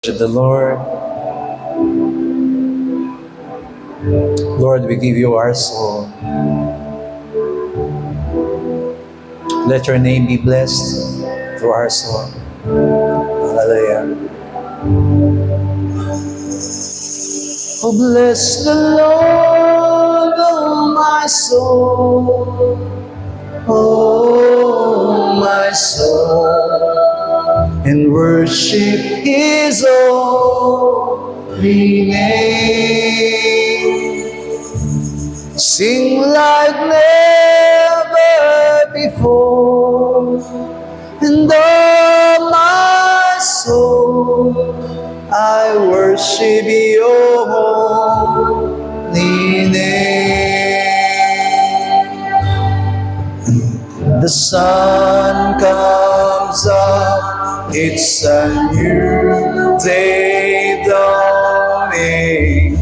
To the Lord. Lord, we give you our soul. Let your name be blessed through our soul. Hallelujah. Oh, bless the Lord, oh my soul. Oh, my soul. And worship His holy name. Sing like never before, and all my soul I worship your holy name. The sun comes up, it's a new day dawning.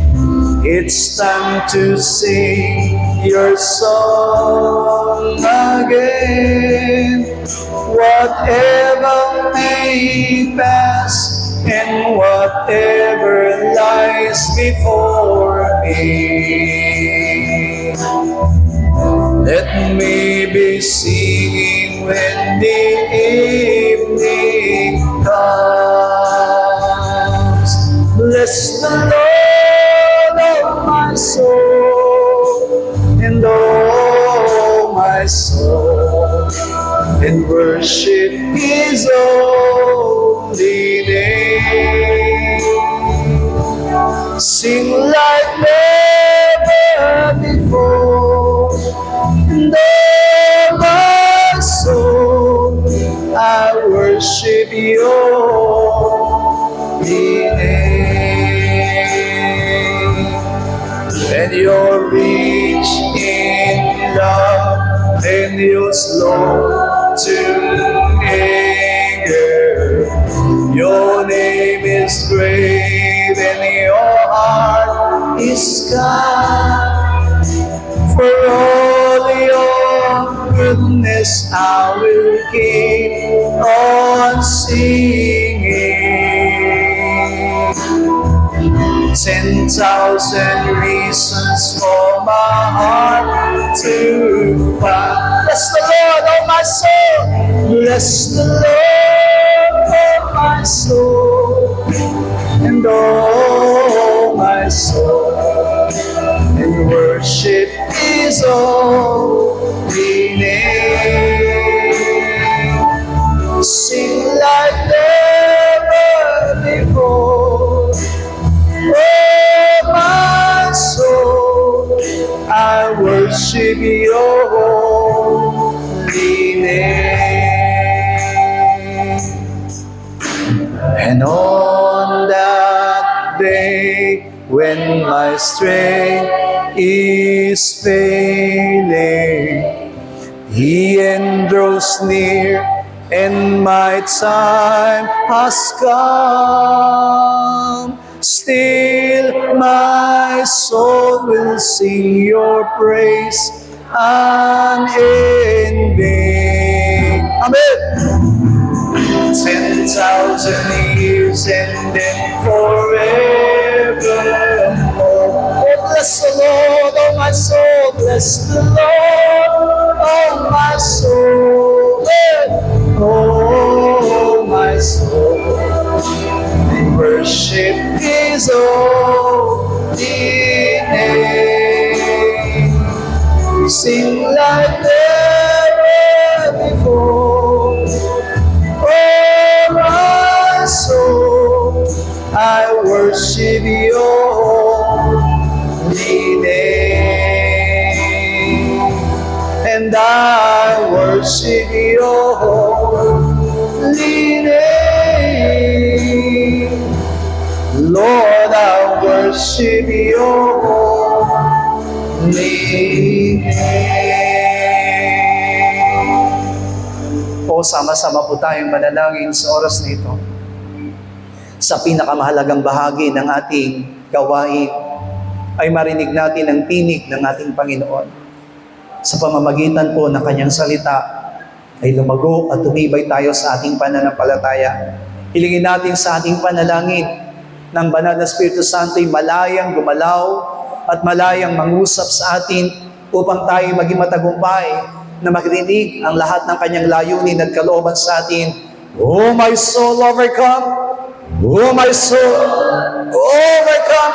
It's time to sing your song again. Whatever may pass and whatever lies before me, let me be singing when the evening comes. Bless the Lord, oh my soul, and oh my soul, and worship His holy name. Sing like never before, and oh my soul, I worship your holy name. And you're rich in love, and you're slow to anger. Your name is great, and your heart is kind. For all your goodness, I will keep on singing. 10,000 reasons for my heart to find. Bless the Lord, oh my soul. Bless the Lord, oh my soul, and oh my soul, and worship His holy name. Sing like never before. Oh, my soul, I worship your holy name. And on that day, when my strength is failing, He draws near, and my time has come. Still my soul will sing your praise unending. Amen. 10,000 years and then forevermore. Oh, bless the Lord, oh my soul. Bless the Lord, oh my soul. Oh, my soul, and worship His holy name. Sing like never before. Oh, my soul, I worship your holy name. And I worship your holy name. Lord, I worship your holy name. O, sama-sama po tayong manalangin sa oras na ito. Sa pinakamahalagang bahagi ng ating gawain ay marinig natin ang tinig ng ating Panginoon. Sa pamamagitan po ng Kanyang salita ay lumago at tumibay tayo sa ating pananampalataya Hilingin natin sa ating panalangin ng Banal na Espiritu Santo'y malayang gumalaw at malayang mangusap sa atin upang tayo maging matagumpay na marinig ang lahat ng kanyang layunin at kalooban sa atin. Oh, my soul, overcome! Oh, my soul, overcome!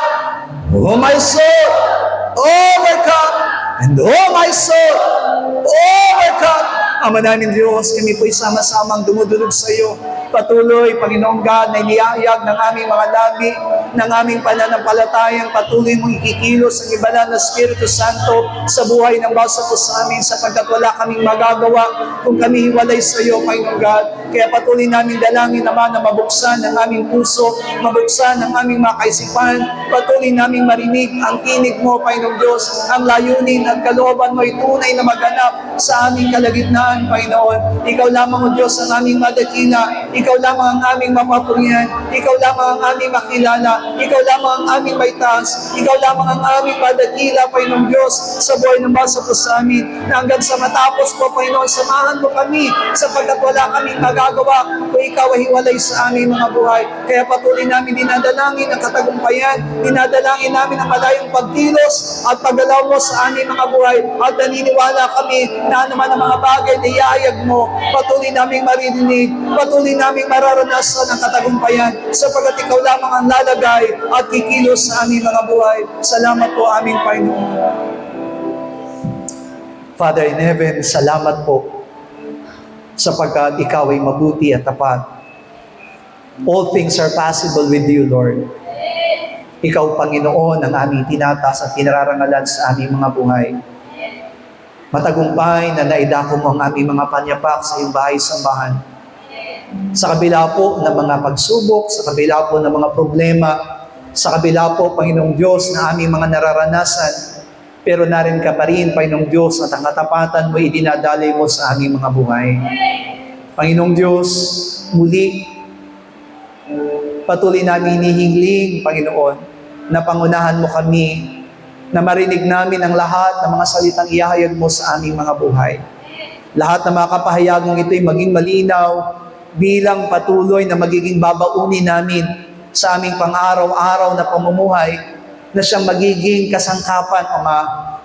Oh, my soul, overcome! And oh, my soul, overcome! Ama namin Diyos, kami po'y sama-samang dumudulog sa iyo. Patuloy, Panginoong God, na inihayag ng aming mga labi, ng aming pananampalatayang patuloy mong ikikilos ang ibanal na Espiritu Santo sa buhay ng bawat isa sa amin, sapagkat wala kaming magagawa kung kami hiwalay sa iyo, Panginoong God. Kaya patuloy namin dalangin naman na mabuksan ang aming puso, mabuksan ang aming mga kaisipan, patuloy namin marinig ang tinig mo, Panginoong Diyos, ang layunin at kalooban mo ay tunay na maganap sa aming kalagitnaan, Panginoon. Ikaw lamang, O Diyos, ang aming madakila. Ikaw lamang ang aming mapapurihan. Ikaw lamang ang aming makilala. Ikaw lamang ang aming maitaas. Ikaw lamang ang aming madakila, Panginoong Diyos, sa buhay ng basa po sa amin. Na hanggang sa matapos po, Panginoon, samahan mo kami sapagkat wala kaming magagawa kung ikaw ay hiwalay sa aming mga buhay. Kaya patuloy namin dinadalangin ang katagumpayan. Dinadalangin namin ang malayong pagkilos at paggalaw mo sa aming mga buhay. At naniniwala kami na naman ang mga bagay na iayag mo, patuloy namin maririnig, patuloy namin mararanasan ang katagumpayan sapagkat ikaw lamang ang lalagay at kikilos sa aming mga buhay. Salamat po aming Panginoon. Father in heaven, salamat po sapagkat ikaw ay mabuti at tapat. All things are possible with you, Lord. Ikaw, Panginoon, ang aming tinatas at tinararangalan sa aming mga buhay. Matagumpay na naidako mo ang aming mga panyapak sa iyong bahay-sambahan. Sa kabila po ng mga pagsubok, sa kabila po ng mga problema, sa kabila po, Panginoong Diyos, na aming mga nararanasan, pero narin ka pa rin, Panginoong Diyos, at ang katapatan mo idinadalay mo sa aming mga buhay. Panginoong Diyos, muli, patuloy namin hinihingling, Panginoon, na pangunahan mo kami, na marinig namin ang lahat ng mga salitang ihahayag mo sa aming mga buhay. Lahat ng mga kapahayagong ito'y maging malinaw bilang patuloy na magiging babaunin namin sa aming pang-araw-araw na pamumuhay, na siyang magiging kasangkapan, Ama,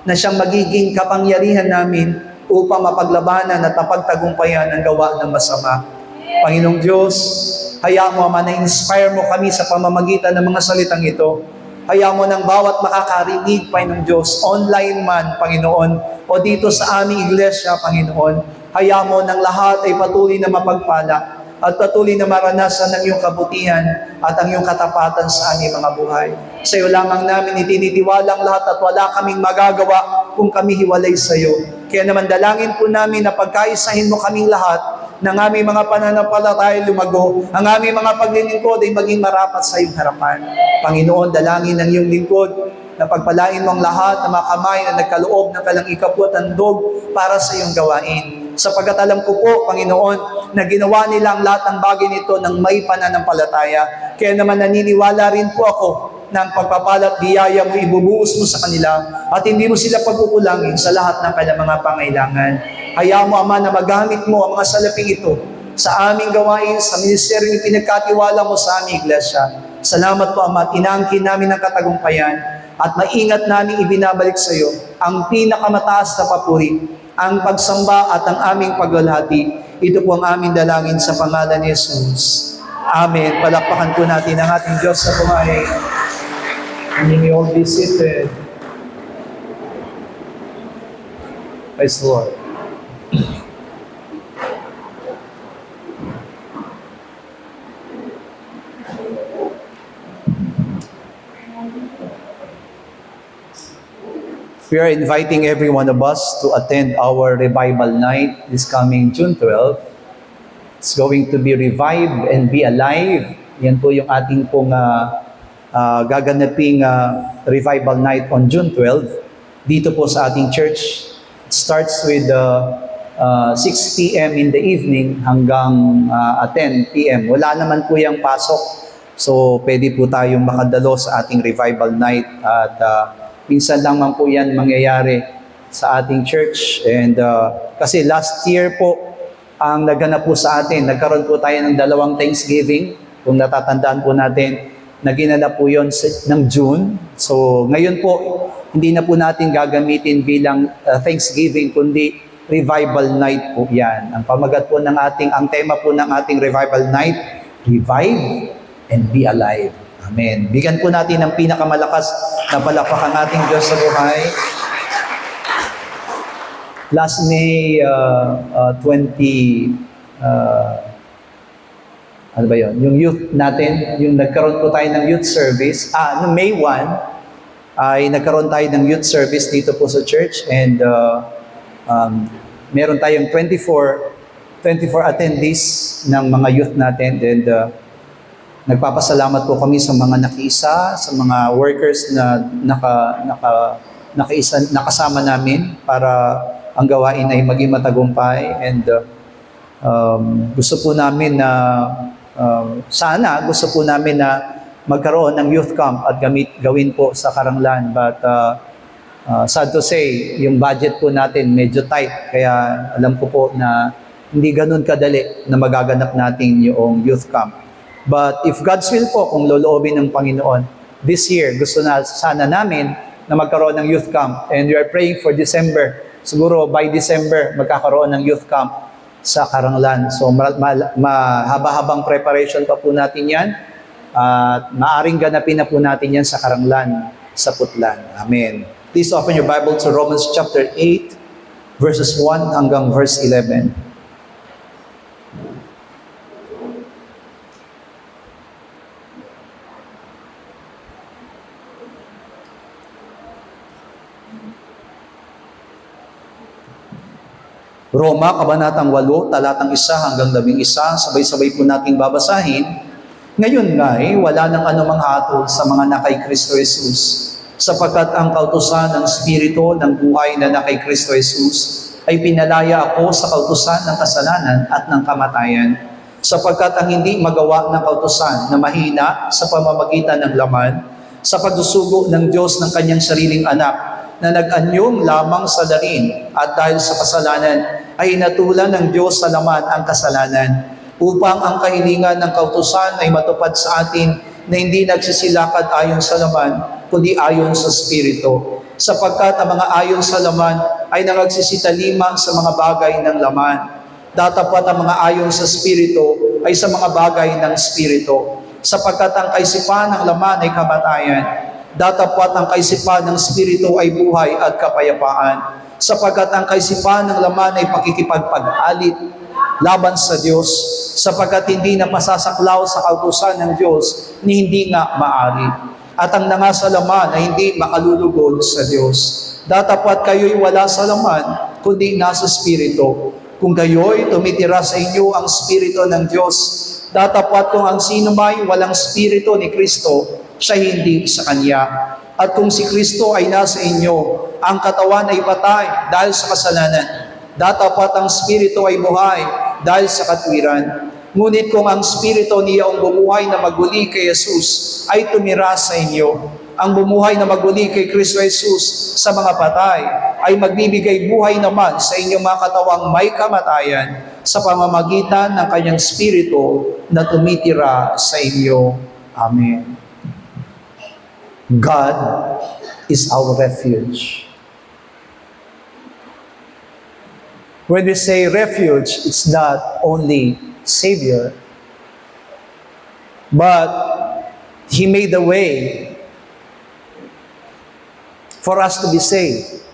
na siyang magiging kapangyarihan namin upang mapaglabanan at mapagtagumpayan ang gawa ng masama. Panginoong Diyos, hayaan mo, Ama, na inspire mo kami sa pamamagitan ng mga salitang ito. Hayaan mo ng bawat makakarinig, Panginoong Diyos, online man, Panginoon, o dito sa aming iglesia, Panginoon. Hayaan mo ng lahat ay patuloy na mapagpala at patuloy na maranasan ng iyong kabutihan at ang iyong katapatan sa aming mga buhay. Sa iyo lamang namin itinitiwalang lahat at wala kaming magagawa kung kami hiwalay sa iyo. Kaya naman dalangin po namin na pagkaisahin mo kaming lahat ng aming mga pananampalataya lumago, ang aming mga paglilingkod ay maging marapat sa iyong harapan. Panginoon, dalangin ng iyong lingkod na pagpalain mo ang lahat ng mga kamay na nagkaloob ng kalang ikaput handog para sa iyong gawain. Sapagkat alam ko po, Panginoon, na ginawa nila ang lahat ng bagay nito ng may pananampalataya. Kaya naman naniniwala rin po ako na ang pagpapalat biyaya mo ibubuhos mo sa kanila at hindi mo sila pagkukulangin sa lahat ng kanilang mga pangailangan. Hayaan mo, Ama, na magamit mo ang mga salaping ito sa aming gawain, sa ministeryong pinagkatiwala mo sa aming iglesia. Salamat po, Ama, at inaangkin namin ang katagumpayan at maingat namin ibinabalik sa iyo ang pinakamataas na papuri, ang pagsamba at ang aming paglalahati. Ito po ang aming dalangin sa pangalan ni Jesus. Amen. Palakpakan po natin ang ating Diyos sa buhay. And you may all be seated. Praise the Lord. We are inviting every one of us to attend our revival night this coming June 12. It's going to be Revive and Be Alive. Yan po yung ating pong gaganaping revival night on June 12. Dito po sa ating church. It starts with 6 p.m. in the evening hanggang 10 p.m. Wala naman po yung pasok. So, pwede po tayong makadalo sa ating revival night at minsan lang man po yan mangyayari sa ating church. And kasi last year po, ang naganap po sa atin. Nagkaroon po tayo ng 2 Thanksgiving. Kung natatandaan po natin, naginanap po yun ng June. So ngayon po, hindi na po natin gagamitin bilang Thanksgiving, kundi Revival Night po yan. Ang pamagat po ang tema po ng ating Revival Night, Revive and Be Alive. Amen. Bigyan po natin ng pinakamalakas na palakpak ang ating Diyos sa buhay. Last May 20, ano ba yun? Yung youth natin, yung nagkaroon po tayo ng youth service. Noong May 1, ay nagkaroon tayo ng youth service dito po sa church. And meron tayong 24 attendees ng mga youth natin. And nagpapasalamat po kami sa mga nakiisa, sa mga workers na nakasama namin para ang gawain ay maging matagumpay. And gusto po namin na gusto po namin na magkaroon ng youth camp at gawin po sa Karanglan. But sad to say, yung budget po natin medyo tight. Kaya alam ko po na hindi ganun kadali na magaganap natin yung youth camp. But if God's will po, kung loloobin ng Panginoon, this year, gusto na sana namin na magkaroon ng youth camp. And we are praying for December. Siguro by December, magkakaroon ng youth camp sa Karanglan. So mahaba-habang preparation pa po natin yan. At maaring ganapin na po natin yan sa Karanglan, sa Putlan. Amen. Please open your Bible to Romans chapter 8, verses 1 hanggang verse 11. Roma, Kabanatang 8, talatang 1 hanggang 11, sabay-sabay po nating babasahin. Ngayon nga wala nang anumang hatol sa mga nakay Kristo Jesus, sapagkat ang kautusan ng Espiritu ng buhay na nakay Kristo Jesus ay pinalaya ako sa kautusan ng kasalanan at ng kamatayan, sapagkat ang hindi magawa ng kautusan na mahina sa pamamagitan ng laman, sa pagsusugo ng Diyos ng kanyang sariling anak, na nag-anyong lamang sa darin at dahil sa kasalanan ay natulan ng Diyos sa laman ang kasalanan upang ang kahilingan ng kautusan ay matupad sa atin na hindi nagsisilakad ayon sa laman kundi ayon sa Espiritu, sapagkat ang mga ayon sa laman ay nangagsisitalima sa mga bagay ng laman, datapat ang mga ayon sa Espiritu ay sa mga bagay ng Espiritu, sapagkat ang kaisipan ng laman ay kamatayan, datapat ang kaisipan ng Espiritu ay buhay at kapayapaan, sapagkat ang kaisipan ng laman ay pakikipagpag-alit laban sa Diyos, sapagkat hindi na masasaklaw sa kautusan ng Diyos ni hindi nga maari, at ang nanga sa laman ay hindi makalulugod sa Diyos. Datapat kayo'y wala sa laman, kundi nasa Espiritu. Kung kayo'y tumitira sa inyo ang Espiritu ng Diyos, datapat kung ang sino may walang Espiritu ni Kristo, siya hindi sa Kanya. At kung si Kristo ay nasa inyo, ang katawan ay patay dahil sa kasalanan. Datapat ang Espiritu ay buhay dahil sa katwiran. Ngunit kung ang Espiritu niya ang bumuhay na maguli kay Jesus ay tumira sa inyo, ang bumuhay na maguli kay Kristo Jesus sa mga patay ay magbibigay buhay naman sa inyong mga katawang may kamatayan sa pamamagitan ng kanyang Espiritu na tumitira sa inyo. Amen. God is our refuge. When we say refuge, it's not only Savior, but He made a way for us to be saved.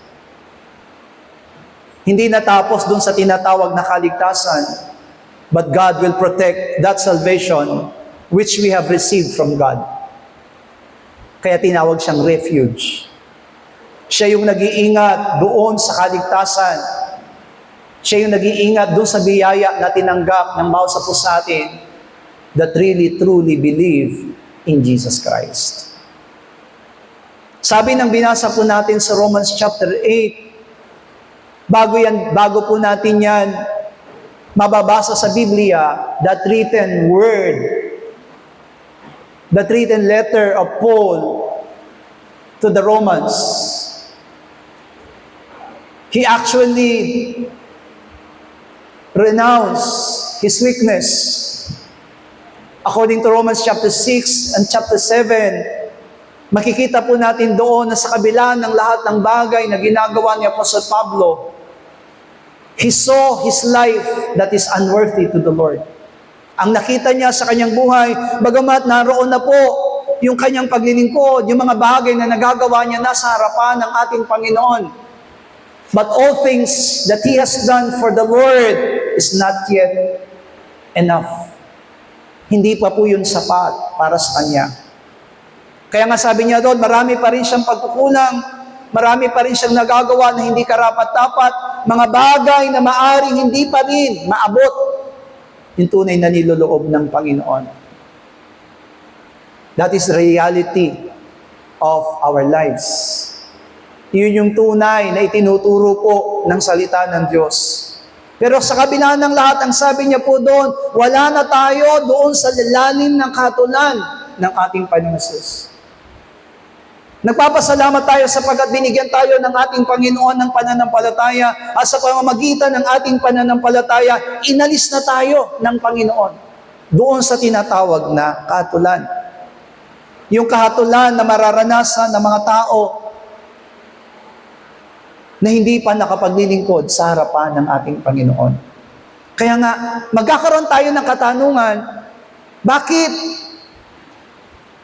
Hindi natapos dun sa tinatawag na kaligtasan, but God will protect that salvation which we have received from God. Kaya tinawag siyang refuge. Siya yung nag-iingat doon sa kaligtasan. Siya yung nag-iingat doon sa biyaya na tinanggap ng bawat sa puso atin that really, truly believe in Jesus Christ. Sabi ng binasa po natin sa Romans chapter 8, bago po natin yan mababasa sa Biblia, that written word, that written letter of Paul to the Romans. He actually renounce his weakness. According to Romans chapter 6 and chapter 7, makikita po natin doon na sa kabila ng lahat ng bagay na ginagawa ni Apostle Pablo, he saw his life that is unworthy to the Lord. Ang nakita niya sa kanyang buhay, bagamat naroon na po yung kanyang paglilingkod, yung mga bagay na nagagawa niya na sa harapan ng ating Panginoon. But all things that he has done for the Lord is not yet enough. Hindi pa po yun sapat para sa kanya. Kaya nga sabi niya doon, marami pa rin siyang pagkukulang, marami pa rin siyang nagagawa na hindi karapat-dapat, mga bagay na maaring hindi pa rin maabot yung tunay na niloloob ng Panginoon. That is the reality of our lives. Yun yung tunay na itinuturo po ng salita ng Diyos. Pero sa kabila ng lahat, ang sabi niya po doon, wala na tayo doon sa lalim ng kahatulan ng ating Panginoon Jesus. Nagpapasalamat tayo sapagkat binigyan tayo ng ating Panginoon ng pananampalataya at sa pamamagitan ng ating pananampalataya, inalis na tayo ng Panginoon doon sa tinatawag na kahatulan. Yung kahatulan na mararanasan ng mga tao na hindi pa nakapaglilingkod sa harapan ng ating Panginoon. Kaya nga, magkakaroon tayo ng katanungan, bakit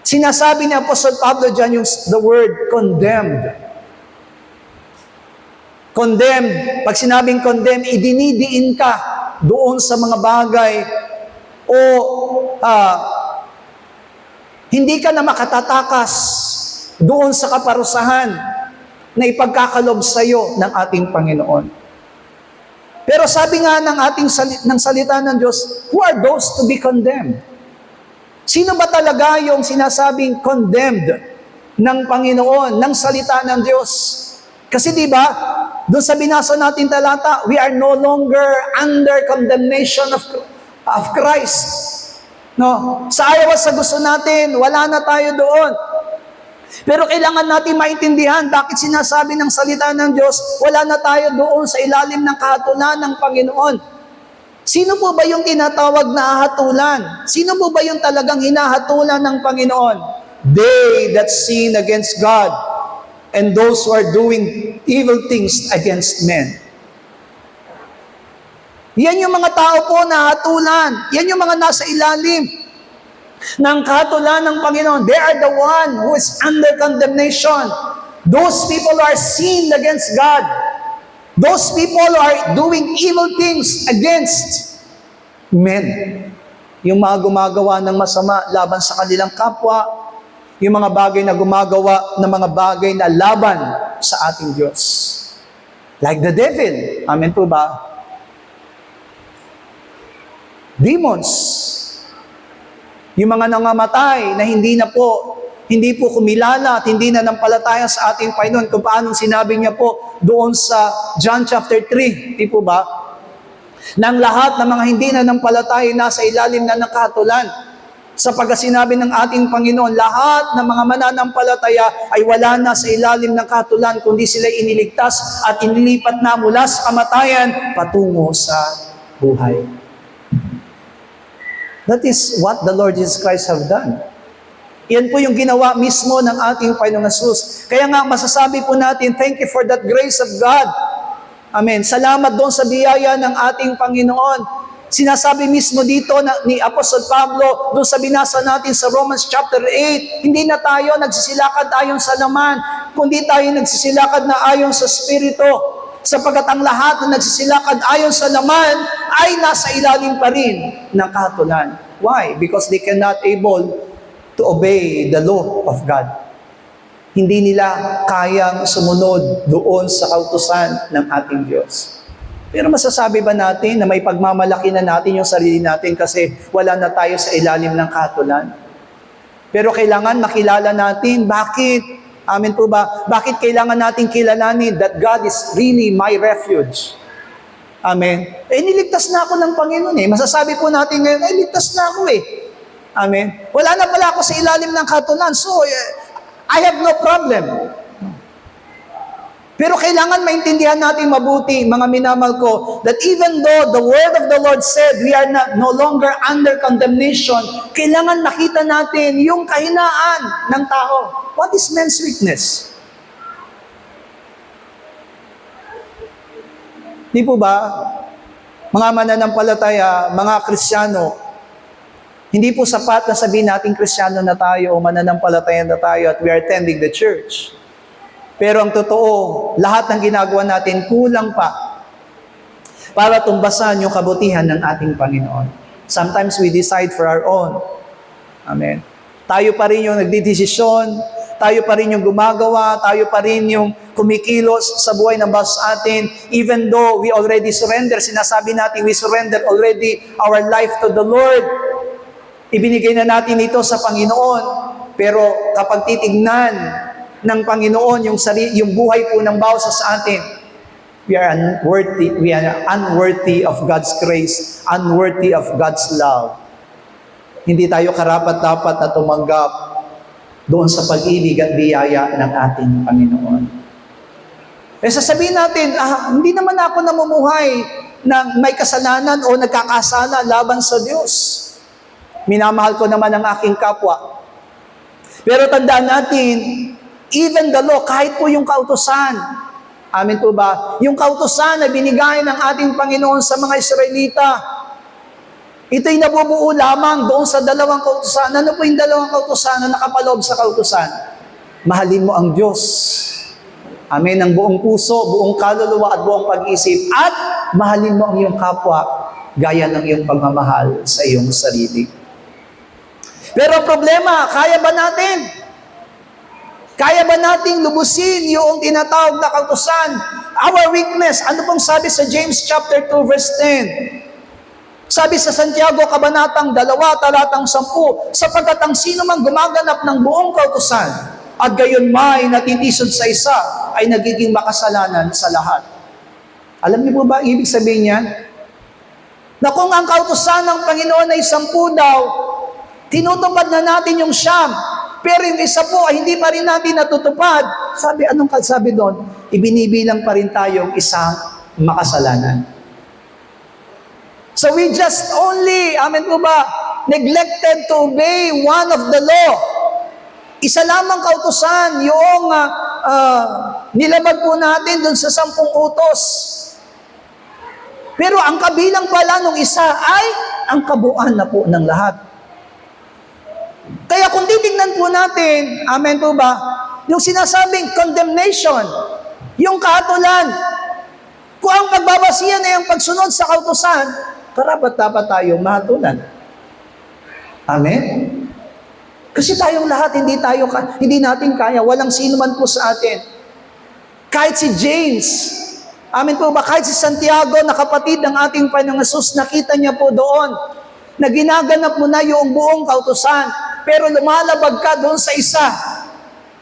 sinasabi ni Apostle Pablo dyan yung the word condemned? Condemned, pag sinabing condemned, idinidiin ka doon sa mga bagay o hindi ka na makatatakas doon sa kaparusahan na ipagkakalob sa iyo ng ating Panginoon. Pero sabi nga ng salita ng Diyos, who are those to be condemned? Sino ba talaga yung sinasabing condemned ng Panginoon, ng salita ng Diyos? Kasi di ba, doon sa binasa natin talata, we are no longer under condemnation of Christ. No? Sa ayaw at sa gusto natin, wala na tayo doon. Pero kailangan natin maintindihan bakit sinasabi ng salita ng Diyos, wala na tayo doon sa ilalim ng kahatulan ng Panginoon. Sino po ba yung tinatawag na hatulan? Sino po ba yung talagang hinahatulan ng Panginoon? They that sin against God and those who are doing evil things against men. Yan yung mga tao po na hatulan. Yan yung mga nasa ilalim ng kahatulan ng Panginoon. They are the one who is under condemnation. Those people are sinned against God. Those people are doing evil things against men. Yung mga gumagawa ng masama laban sa kanilang kapwa, yung mga bagay na gumagawa ng mga bagay na laban sa ating Diyos. Like the devil. Amen po ba? Demons. Yung mga nangamatay na hindi po kumilala at hindi na nampalataya sa ating Panginoon, kung paano sinabi niya po doon sa John chapter 3, di po ba? Nang lahat ng mga hindi na nampalataya nasa ilalim na ng kahatulan. Sapagkat sinabi ng ating Panginoon, lahat ng mga mananampalataya ay wala na sa ilalim ng kahatulan, kundi sila iniligtas at inilipat na mula sa kamatayan patungo sa buhay. That is what the Lord Jesus Christ have done. Yan po yung ginawa mismo ng ating Panginoong Jesus. Kaya nga masasabi po natin, thank you for that grace of God. Amen. Salamat doon sa biyaya ng ating Panginoon. Sinasabi mismo dito ni Apostle Pablo, doon sa binasa natin sa Romans chapter 8, hindi na tayo nagsisilakad ayon sa laman, kundi tayo nagsisilakad na ayon sa Espiritu. Sapagkat ang lahat na nagsisilakad ayon sa laman ay nasa ilalim pa rin ng kahatulan. Why? Because they cannot able to obey the law of God. Hindi nila kayang sumunod doon sa kautusan ng ating Diyos. Pero masasabi ba natin na may pagmamalaki na natin yung sarili natin kasi wala na tayo sa ilalim ng kahatulan? Pero kailangan makilala natin bakit. Amen po ba? Bakit kailangan natin kilalanin that God is really my refuge? Amen. Niligtas na ako ng Panginoon eh. Masasabi po natin ngayon, ligtas na ako eh. Amen. Wala na pala ako sa ilalim ng kahatulan. So, I have no problem. Pero kailangan maintindihan natin mabuti, mga minamahal ko, that even though the word of the Lord said we are no longer under condemnation, kailangan makita natin yung kahinaan ng tao. What is man's weakness? Di po ba, mga mananampalataya, mga Kristiyano, hindi po sapat na sabihin natin Kristiyano na tayo o mananampalataya na tayo at we are attending the church. Pero ang totoo, lahat ng ginagawa natin kulang pa para tumbasan yung kabutihan ng ating Panginoon. Sometimes we decide for our own. Amen. Tayo pa rin yung nagdidesisyon, tayo pa rin yung gumagawa, tayo pa rin yung kumikilos sa buhay ng bawat atin, even though we already surrender. Sinasabi natin, we surrender already our life to the Lord. Ibinigay na natin ito sa Panginoon. Pero kapag titignan ng Panginoon yung buhay po ng bawat sa atin, we are unworthy of God's grace, unworthy of God's love. Hindi tayo karapat-dapat na tumanggap doon sa pag-ibig at biyaya ng ating Panginoon. Sasabihin natin, hindi naman ako namumuhay na may kasalanan o nagkakasala laban sa Diyos. Minamahal ko naman ang aking kapwa. Pero tandaan natin, even the law, kahit po yung kautusan, amin po ba? Yung kautusan na binigay ng ating Panginoon sa mga Israelita, ito'y nabubuo lamang doon sa dalawang kautusan. Ano po yung dalawang kautusan na nakapaloob sa kautusan? Mahalin mo ang Diyos. Amen, ng buong puso, buong kaluluwa at buong pag-isip. At mahalin mo ang iyong kapwa gaya ng iyong pagmamahal sa iyong sarili. Pero problema, kaya ba natin? Kaya ba nating lubusin yung tinatawag na kautusan? Our weakness. Ano pong sabi sa James chapter 2 verse 10? Sabi sa Santiago, kabanatang 2, talatang 10, sapagkat ang sino man gumaganap ng buong kautusan at gayon may natitisod sa isa, ay nagiging makasalanan sa lahat. Alam niyo po ba ibig sabihin niyan? Na kung ang kautusan ng Panginoon ay 10 daw, tinutupad na natin yung 9, pero yung isa po ay hindi pa rin natin natutupad. Sabi, anong sabi doon? Ibinibilang pa rin tayong isang makasalanan. So we just only, amen po ba, neglected to obey one of the law. Isa lamang kautusan, yung nilabag po natin doon sa 10 utos. Pero ang kabilang pala nung isa ay ang kabuuan na po ng lahat. Kaya kung titignan po natin, amen po ba, yung sinasabing condemnation, yung kahatulan, kung ang pagbabasihan ay ang pagsunod sa kautusan, karapat-dapat tayo mahatulan. Amen? Kasi tayong lahat, hindi natin kaya, walang sino man po sa atin. Kahit si James, amen po ba, kahit si Santiago na kapatid ng ating Panginoong Hesus, nakita niya po doon, na ginaganap mo na yung buong kautusan, pero lumalabag ka doon sa isa,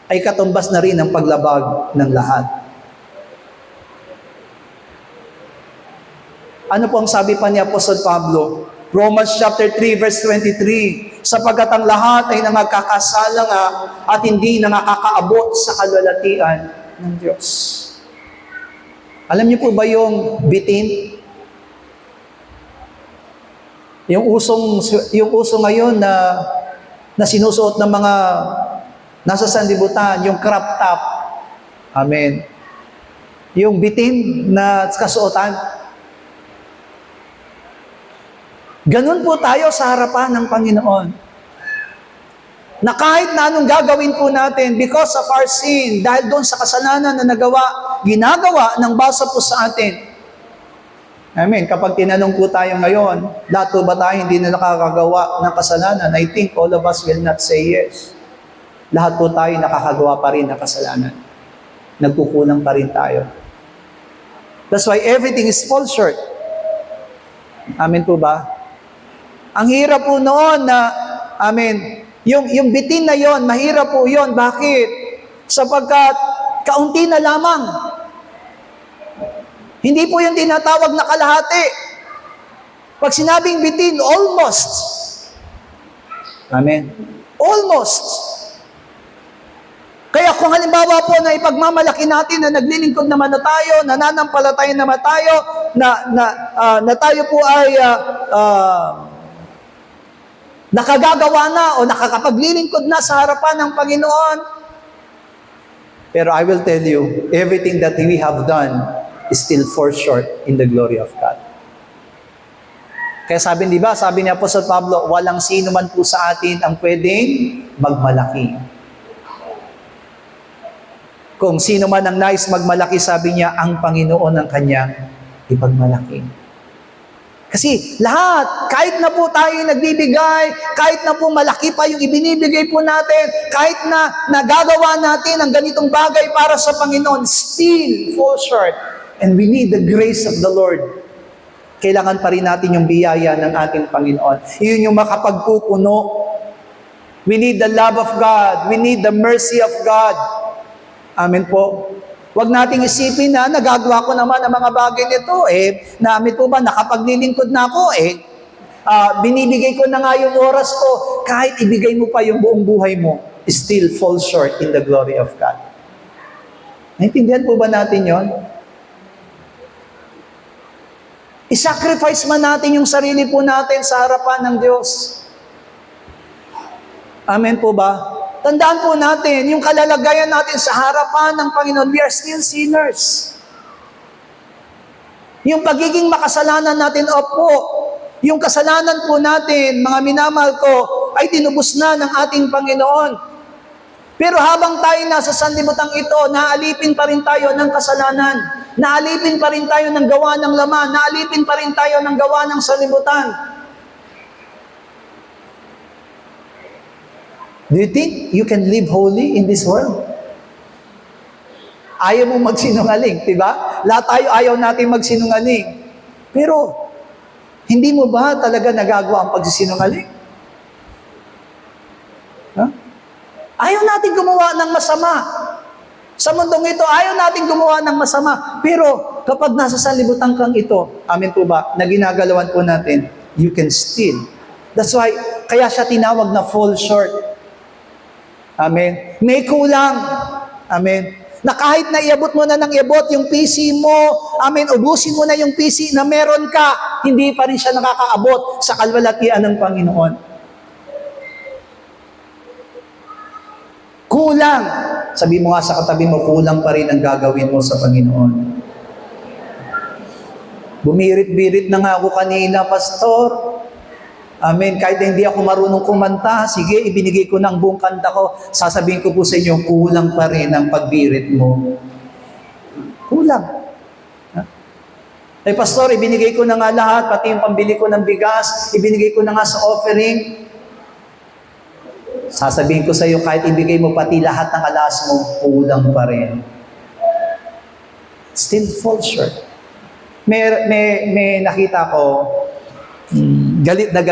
ay katumbas na rin ang paglabag ng lahat. Ano po ang sabi pa ni Apostol Pablo? Romans chapter 3 verse 23, sapagkat ang lahat ay nangagkakasala nga at hindi nakakaabot sa kalwalhatian ng Diyos. Alam niyo po ba yung bitin? Yung uso ngayon na sinusuot ng mga nasa sanlibutan, yung crop top. Amen. Yung bitin na kasuotan. Ganun po tayo sa harapan ng Panginoon. Na kahit na anong gagawin po natin because of our sin, dahil doon sa kasalanan na ginagawa ng basa po sa atin. Amen. Kapag tinanong po tayo ngayon, lahat po ba tayo hindi na nakakagawa ng kasalanan? I think all of us will not say yes. Lahat po tayo nakakagawa pa rin ng kasalanan. Nagkukulang pa rin tayo. That's why everything is fall short. Amen po ba? Ang hirap po noon na, amen, yung bitin na yon, mahirap po yon. Bakit? Sapagkat kaunti na lamang. Hindi po yung tinatawag na kalahati. Pag sinabing bitin, almost. Amen. Almost. Kaya kung halimbawa po na ipagmamalaki natin na naglilingkod naman na tayo, nananampalataya naman tayo, na tayo po ay nakagagawa na o nakakapaglilingkod na sa harapan ng Panginoon. Pero I will tell you, everything that we have done is still fall short in the glory of God. Kaya sabi, di ba, sabi ni Apostol Pablo, walang sino man po sa atin ang pwedeng magmalaki. Kung sino man ang nais magmalaki, sabi niya, ang Panginoon ang kanyang ipagmalaki. Kasi lahat, kahit na po tayo nagbibigay, kahit na po malaki pa yung ibinibigay po natin, kahit na nagagawa natin ang ganitong bagay para sa Panginoon, still fall short. And we need the grace of the Lord. Kailangan pa rin natin yung biyaya ng ating Panginoon. Iyon yung makapagpupuno. We need the love of God. We need the mercy of God. Amen po. Huwag nating isipin na nagagawa ko naman ang mga bagay nito. Amen po ba, nakapaglilingkod na ako. Binibigay ko na nga yung oras ko. Kahit ibigay mo pa yung buong buhay mo, still fall short in the glory of God. Naintindihan po ba natin yon? I-sacrifice man natin yung sarili po natin sa harapan ng Diyos. Amen po ba? Tandaan po natin, yung kalalagayan natin sa harapan ng Panginoon, we are still sinners. Yung pagiging makasalanan natin, opo, yung kasalanan po natin, mga minamahal ko, ay tinubos na ng ating Panginoon. Pero habang tayo nasa sanlibutan ito, naalipin pa rin tayo ng kasalanan. Naalipin pa rin tayo ng gawa ng laman. Naalipin pa rin tayo ng gawa ng sanlibutan. Do you think you can live holy in this world? Ayaw mo magsinungaling, di ba? Lahat tayo ayaw natin magsinungaling. Pero, hindi mo ba talaga nagagawa ang pagsisinungaling? Huh? Ayaw natin gumawa ng masama. Sa mundong ito, ayaw natin gumawa ng masama. Pero kapag nasa sanlibutan kang ito, amin po ba, na ginagalawan po natin, you can still. That's why, kaya siya tinawag na fall short. Amen. May kulang. Amen. Na kahit na iabot mo na ng iabot yung PC mo, amen, ubusin mo na yung PC na meron ka, hindi pa rin siya nakakaabot sa kalwalatian ng Panginoon. Kulang. Sabi mo nga sa katabi mo, kulang pa rin ang gagawin mo sa Panginoon. Bumirit-birit na nga ako kanina, Pastor. Amen. Kahit hindi ako marunong kumanta, sige, ibinigay ko ng buong kanta ko. Sasabihin ko po sa inyo, kulang pa rin ang pagbirit mo. Kulang. Pastor, ibinigay ko na nga lahat, pati yung pambili ko ng bigas, ibinigay ko na nga sa offering. Sasabihin ko sa iyo, kahit ibigay mo pati lahat ng alas mo, kulang pa rin. Still fall short. May nakita ko, galit na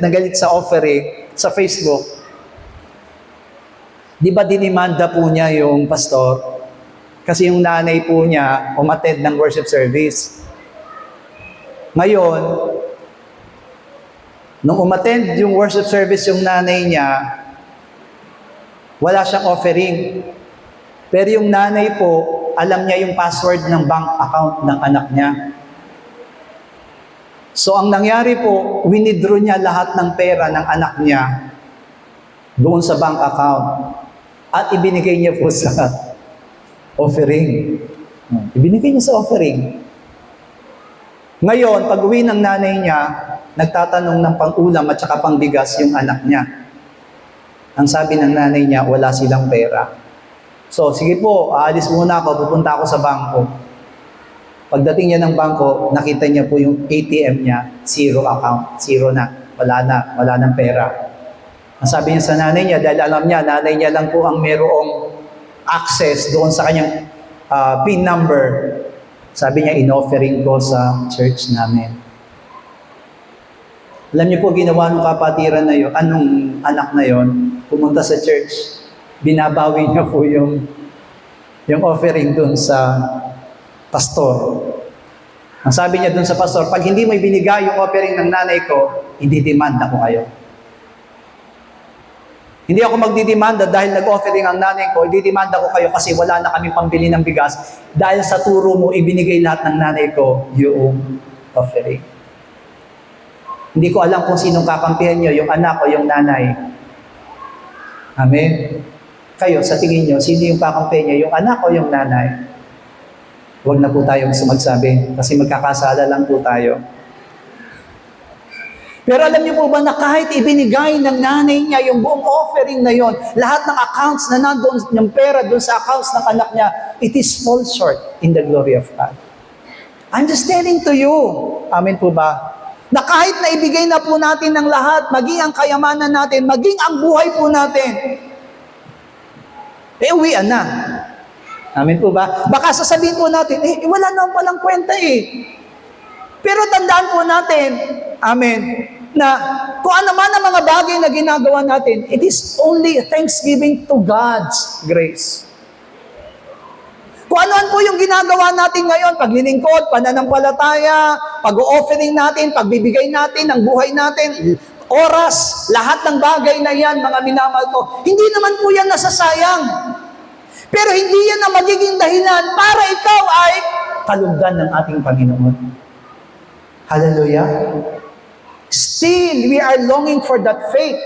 galit sa offering sa Facebook. Di ba dinimanda po niya yung pastor? Kasi yung nanay po niya umattend ng worship service. Ngayon, nung umattend yung worship service yung nanay niya, wala siyang offering. Pero yung nanay po, alam niya yung password ng bank account ng anak niya. So ang nangyari po, winidraw niya lahat ng pera ng anak niya doon sa bank account at ibinigay niya po sa offering. Ibinigay niya sa offering. Ngayon, pag uwi ng nanay niya, nagtatanong ng pang-ulam at saka pang-bigas yung anak niya. Ang sabi ng nanay niya, wala silang pera. So, sige po, aalis muna ako, pupunta ako sa bangko. Pagdating niya ng bangko, nakita niya po yung ATM niya, zero account, zero na, wala nang pera. Ang sabi niya sa nanay niya, dahil alam niya, nanay niya lang po ang merong access doon sa kanyang PIN number. Sabi niya, in-offering ko sa church namin. Alam niyo po, ginawa ng kapatiran na yun, anong anak na yun, pumunta sa church, binabawi niya po yung offering doon sa pastor. Ang sabi niya doon sa pastor, pag hindi mo ibinigay yung offering ng nanay ko, hindi demand ako kayo. Hindi ako magdidemanda dahil nag-offering ang nanay ko, didemanda ko kayo kasi wala na kaming pambili ng bigas. Dahil sa turo mo, ibinigay lahat ng nanay ko yung offering. Hindi ko alam kung sinong kakampihan nyo, yung anak o yung nanay. Amen? Kayo, sa tingin nyo, sino yung kakampihan nyo, yung anak o yung nanay? Huwag na po tayong sumagsabi kasi magkakasala lang po tayo. Pero alam niyo po ba na kahit ibinigay ng nanay niya yung buong offering na yon, lahat ng accounts na nandoon, yung pera doon sa accounts ng anak niya, it is fall short in the glory of God. I'm just telling to you, amen po ba? Na kahit na ibigay na po natin ng lahat, maging ang kayamanan natin, maging ang buhay po natin, uwian na. Amen po ba? Baka sasabihin po natin, wala naman palang kwenta eh. Pero tandaan po natin, amen, na kung ano man ang mga bagay na ginagawa natin, it is only thanksgiving to God's grace. Kung ano po yung ginagawa natin ngayon, paglilingkod, pananampalataya, pag-offering natin, pagbibigay natin ng buhay natin, oras, lahat ng bagay na yan, mga minamahal ko, hindi naman po yan nasasayang. Pero hindi yan ang magiging dahilan para ikaw ay kalugdan ng ating Panginoon. Hallelujah. Still, we are longing for that faith.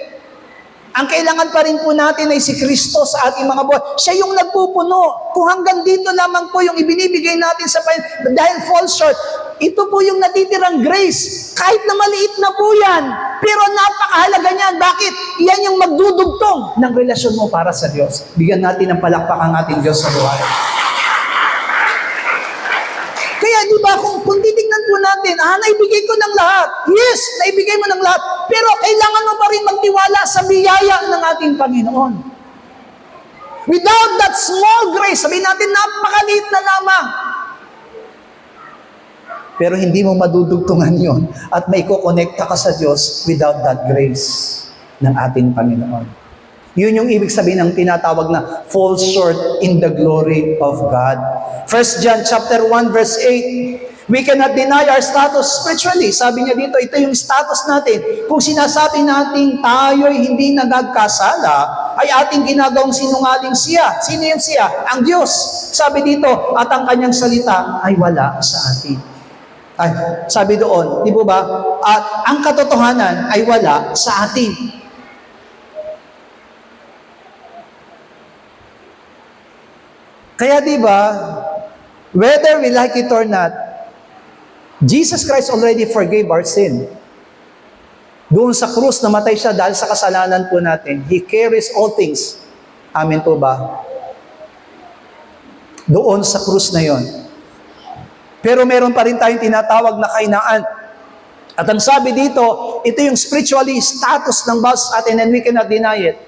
Ang kailangan pa rin po natin ay si Kristo sa ating mga buhay. Siya yung nagpupuno. Kung hanggang dito lamang po yung ibinibigay natin sa Panginoon, dahil fall short, ito po yung natitirang grace. Kahit na maliit na po yan, pero napakahalaga niyan. Bakit? Yan yung magdudugtong ng relasyon mo para sa Diyos. Bigyan natin ng palakpak ang ating Diyos sa buhay. Kaya di ba, kung titignan po natin, naibigay ko ng lahat. Yes, naibigay mo ng lahat. Pero kailangan mo pa rin magtiwala sa biyaya ng ating Panginoon. Without that small grace, sabihin natin, napakaliit na lamang. Pero hindi mo madudugtungan yon at may kukonekta ka sa Diyos without that grace ng ating Panginoon. Yun yung ibig sabihin ng tinatawag na fall short in the glory of God. 1 John chapter 1 verse 8, we cannot deny our status spiritually. Sabi niya dito, ito yung status natin. Kung sinasabi natin tayo'y hindi nagkasala, ay ating ginagawang sinungaling siya. Sino yung siya? Ang Diyos. Sabi dito, at ang kanyang salita ay wala sa atin. Ay, sabi doon, di po ba? At ang katotohanan ay wala sa atin. Kaya di ba, whether we like it or not, Jesus Christ already forgave our sin. Doon sa krus, namatay siya dahil sa kasalanan po natin. He carries all things. Amen po ba? Doon sa krus na yon. Pero meron pa rin tayong tinatawag na kainaan. At ang sabi dito, ito yung spiritually status ng bawat sa atin and we cannot deny it.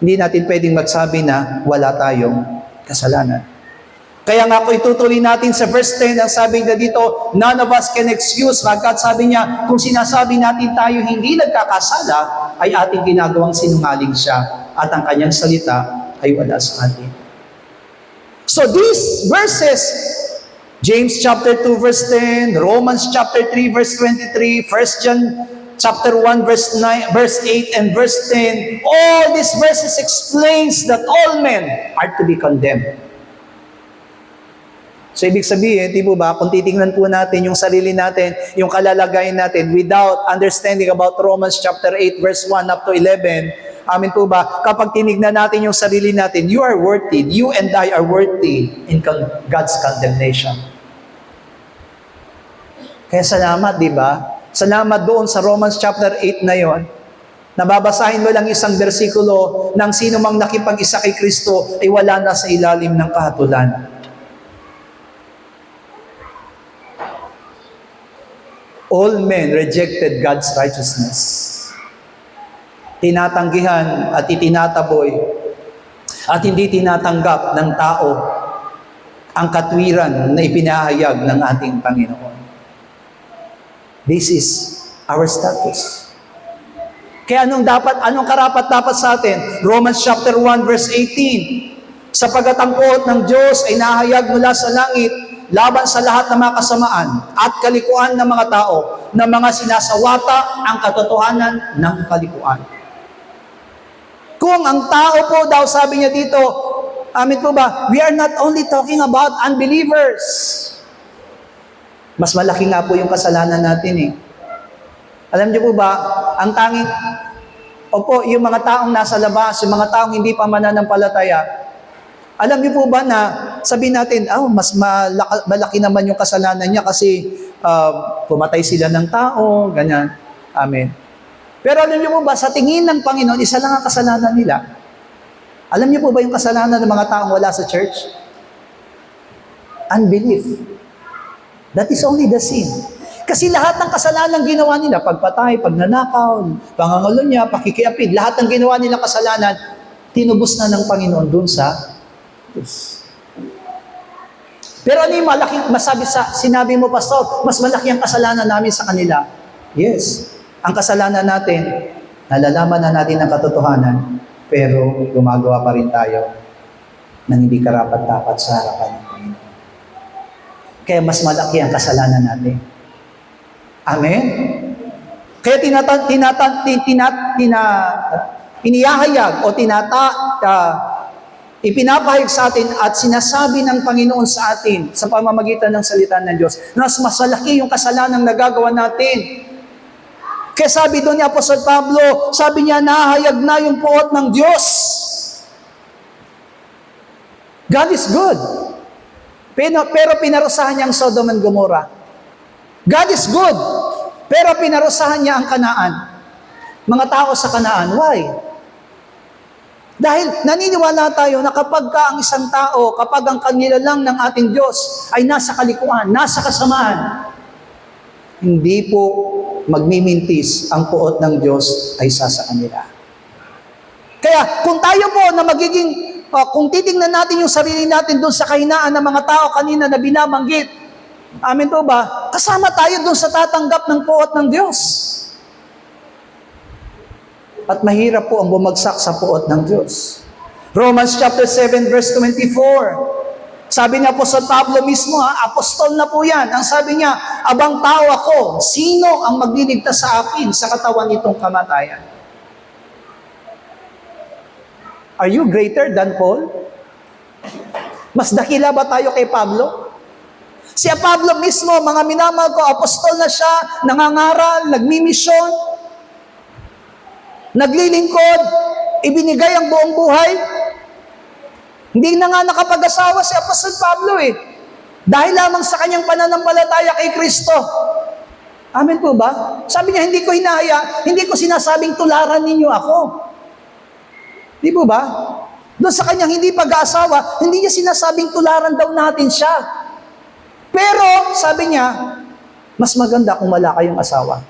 Hindi natin pwedeng magsabi na wala tayong kasalanan. Kaya nga kung itutuloy natin sa verse 10, ang sabi na dito, none of us can excuse. Magkat sabi niya, kung sinasabi natin tayo hindi nagkakasala, ay ating ginagawang sinungaling siya at ang kanyang salita ay wala sa atin. So these verses, James chapter 2 verse 10, Romans chapter 3 verse 23, 1 John chapter 1 verse 9, verse 8 and verse 10, all these verses explains that all men are to be condemned. So ibig sabihin, di po ba, kung titingnan po natin yung sarili natin, yung kalalagayan natin, without understanding about Romans chapter 8 verse 1 up to 11, amin po ba, kapag tinignan natin yung sarili natin, you are worthy, you and I are worthy in God's condemnation. Kaya salamat, di ba? Salamat doon sa Romans chapter 8 na yon. Nababasahin mo lang isang bersikulo ng sino mang nakipag-isa kay Kristo ay wala na sa ilalim ng kahatulan. All men rejected God's righteousness. Tinatanggihan at itinataboy at hindi tinatanggap ng tao ang katwiran na ipinahayag ng ating Panginoon. This is our status. Kaya anong karapat dapat sa atin? Romans chapter 1 verse 18. Sapagat ang puot ng Diyos ay nahayag mula sa langit laban sa lahat ng mga kasamaan at kalikuan ng mga tao na mga sinasawata ang katotohanan ng kalikuan. Kung ang tao po daw, sabi niya dito, amin po ba, we are not only talking about unbelievers. Mas malaki nga po yung kasalanan natin eh. Alam niyo po ba, ang tanging, opo, yung mga taong nasa labas, yung mga taong hindi pa mananampalataya, alam niyo po ba na sabihin natin, mas malaki naman yung kasalanan niya kasi pumatay sila ng tao, ganyan. Amen. Pero alam niyo po ba, sa tingin ng Panginoon, isa lang ang kasalanan nila. Alam niyo po ba yung kasalanan ng mga taong wala sa church? Unbelief. That is only the sin. Kasi lahat ng kasalanan ginawa nila, pagpatay, pagnanakaw, pangangalunya, pakikiapid, lahat ng ginawa nilang kasalanan, tinubos na ng Panginoon dun sa Diyos. Pero ano yung malaking, sinabi mo, Pastor, mas malaki ang kasalanan namin sa kanila. Yes. Ang kasalanan natin, nalalaman na natin ang katotohanan, pero gumagawa pa rin tayo ng hindi karapat-dapat sa harapan ng Panginoon. Kaya mas malaki ang kasalanan natin. Amen? Kaya inihahayag o ipinapahayag sa atin at sinasabi ng Panginoon sa atin sa pamamagitan ng salita ng Diyos na mas malaki yung kasalanan nagagawa natin. Kaya sabi doon ni Apostol Pablo, sabi niya, nahayag na yung puot ng Diyos. God is good. Pero pinarusahan niya ang Sodom and Gomorrah. God is good. Pero pinarusahan niya ang Kanaan. Mga tao sa Kanaan. Why? Dahil naniniwala tayo na kapag ang isang tao, kapag ang kanila lang ng ating Diyos ay nasa kalikuan, nasa kasamaan, hindi po magmimintis ang puot ng Diyos ay sa kanila. Kaya kung tayo po na magiging, kung titingnan natin yung sarili natin doon sa kahinaan ng mga tao kanina na binabanggit, amin po ba, kasama tayo doon sa tatanggap ng puot ng Diyos. At mahirap po ang bumagsak sa puot ng Diyos. Romans chapter 7 verse 24. Sabi niya po sa Pablo mismo, apostol na po yan. Ang sabi niya, abang tao ako, sino ang magliligtas sa akin sa katawan nitong kamatayan? Are you greater than Paul? Mas dakila ba tayo kay Pablo? Si Pablo mismo, mga minamahal ko, apostol na siya, nangangaral, nagmimisyon, naglilingkod, ibinigay ang buong buhay. Hindi na nga nakapag-asawa si Apostol Pablo eh. Dahil lamang sa kanyang pananampalataya kay Kristo. Amen po ba? Sabi niya, hindi ko hinahaya, hindi ko sinasabing tularan ninyo ako. Di po ba? Doon sa kanyang hindi pag-aasawa, hindi niya sinasabing tularan daw natin siya. Pero, sabi niya, mas maganda kung wala kayong asawa.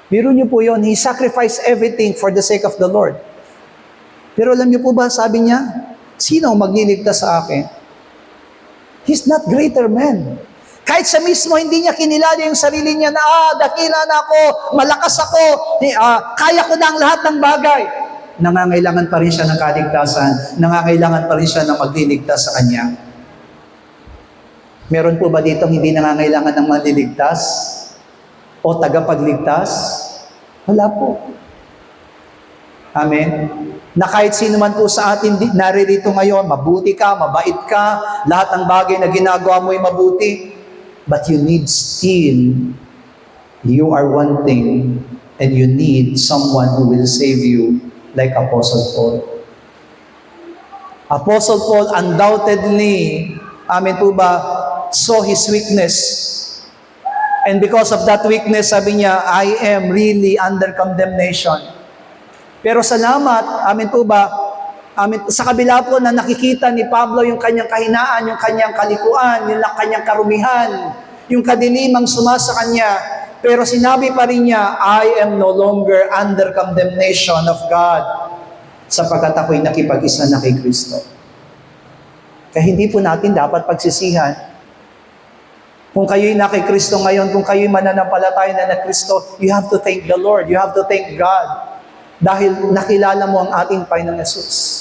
Biro niyo po yun, he sacrificed everything for the sake of the Lord. Pero alam niyo po ba, sabi niya, sino magliligtas sa akin? He's not greater man. Kahit siya mismo, hindi niya kinilala yung sarili niya na, dakila na ako, malakas ako, kaya ko na ang lahat ng bagay. Nangangailangan pa rin siya ng kaligtasan, nangangailangan pa rin siya ng magliligtas sa kanya. Meron po ba dito hindi nangangailangan ng magliligtas? O tagapagligtas? Wala po. Amen? Na kahit sino man po sa atin naririto ngayon, mabuti ka, mabait ka, lahat ng bagay na ginagawa mo ay mabuti, but you need still, you are one thing, and you need someone who will save you, like Apostle Paul. Apostle Paul undoubtedly, amen po ba, saw his weakness. And because of that weakness, sabi niya, I am really under condemnation. Pero salamat, amin po ba, sa kabila po na nakikita ni Pablo yung kanyang kahinaan, yung kanyang kalikuan, yung kanyang karumihan, yung kadilimang sumasa kanya, pero sinabi pa rin niya, I am no longer under condemnation of God, sapagkat ako'y nakipag-isa na kay Kristo. Kaya hindi po natin dapat pagsisihan. Kung kayo'y na kay Kristo ngayon, kung kayo'y mananampalataya na Kristo, you have to thank the Lord, you have to thank God. Dahil nakilala mo ang ating Panginoong Yesus.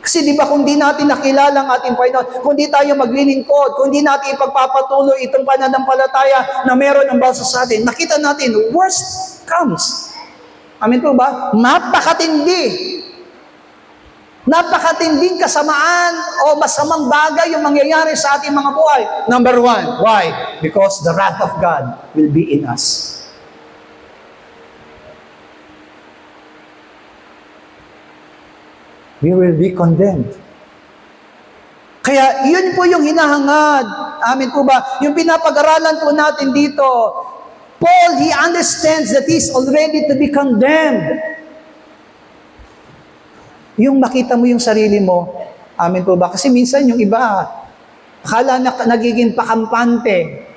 Kasi di ba kung di natin nakilala ang ating Panginoon, kung di tayo maglilingkod, kung di natin ipagpapatuloy itong pananampalataya na meron ang basa sa atin, nakita natin, worst comes. Amen po ba? Napakatindi. Napakatinding kasamaan o masamang bagay yung mangyayari sa ating mga buhay. Number one, why? Because the wrath of God will be in us. We will be condemned. Kaya yun po yung hinahangad. Amen po ba? Yung pinapag-aralan po natin dito, Paul, he understands that he's already to be condemned. Yung makita mo yung sarili mo, amen po ba? Kasi minsan yung iba, akala na nagiging pakampante.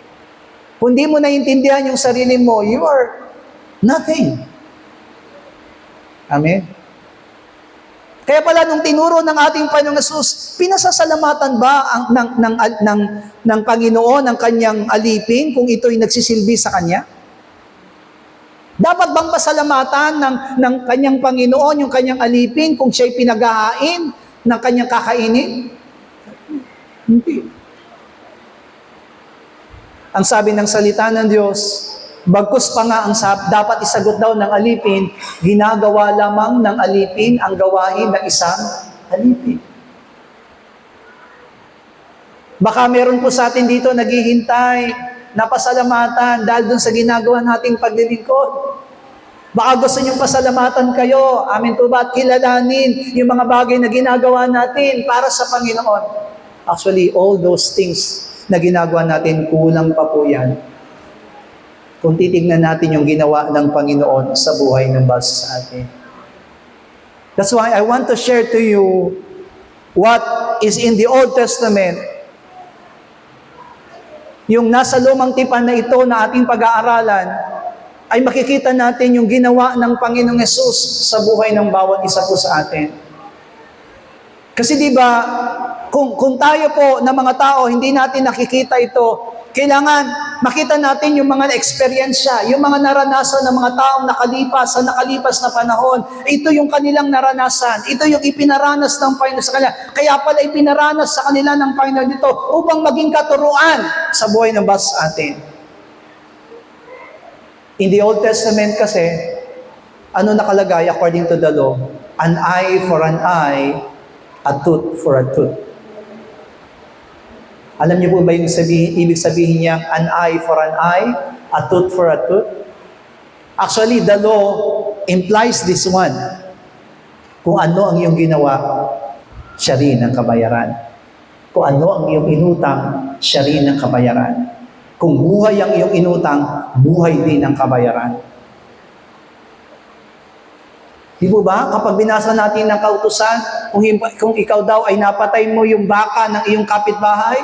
Kung di mo naiintindihan yung sarili mo, you are nothing. Amen? Kaya pala nung tinuro ng ating Panginoong Hesus, pinasasalamatan ba ng Panginoon ang kanyang alipin kung ito'y nagsisilbi sa kanya? Dapat bang pasalamatan ng kanyang Panginoon yung kanyang alipin kung siya'y pinaghahain ng kanyang kakainin? Hindi. Ang sabi ng salita ng Diyos, bagkus pa nga ang dapat isagot daw ng alipin, ginagawa lamang ng alipin ang gawain ng isang alipin. Baka meron po sa atin dito naghihintay na pasalamatan dahil dun sa ginagawa nating paglilingkod. Baka gusto niyong pasalamatan kayo, amin po ba, at kilalanin yung mga bagay na ginagawa natin para sa Panginoon. Actually, all those things na ginagawa natin, kulang pa po yan. Kung titignan natin yung ginawa ng Panginoon sa buhay ng bawat sa atin. That's why I want to share to you what is in the Old Testament. Yung nasa lumang tipan na ito na ating pag-aaralan, ay makikita natin yung ginawa ng Panginoong Hesus sa buhay ng bawat isa po sa atin. Kasi di ba, kung tayo po na mga tao, hindi natin nakikita ito, kailangan makita natin yung mga eksperyensya, yung mga naranasan ng mga taong nakalipas sa nakalipas na panahon. Ito yung kanilang naranasan. Ito yung ipinaranas ng Panginoon sa kanila. Kaya pala ipinaranas sa kanila ng Panginoon dito upang maging katuruan sa buhay ng bawat sa atin. In the Old Testament kasi, ano nakalagay according to the law? An eye for an eye, a tooth for a tooth. Alam niyo po ba yung ibig sabihin niyang an eye for an eye, a tooth for a tooth? Actually, the law implies this one. Kung ano ang iyong ginawa, siya rin ang kabayaran. Kung ano ang iyong inutang, siya rin ang kabayaran. Kung buhay ang iyong inutang, buhay din ang kabayaran. Di po ba? Kapag binasa natin ng kautusan, kung ikaw daw ay napatay mo yung baka ng iyong kapitbahay,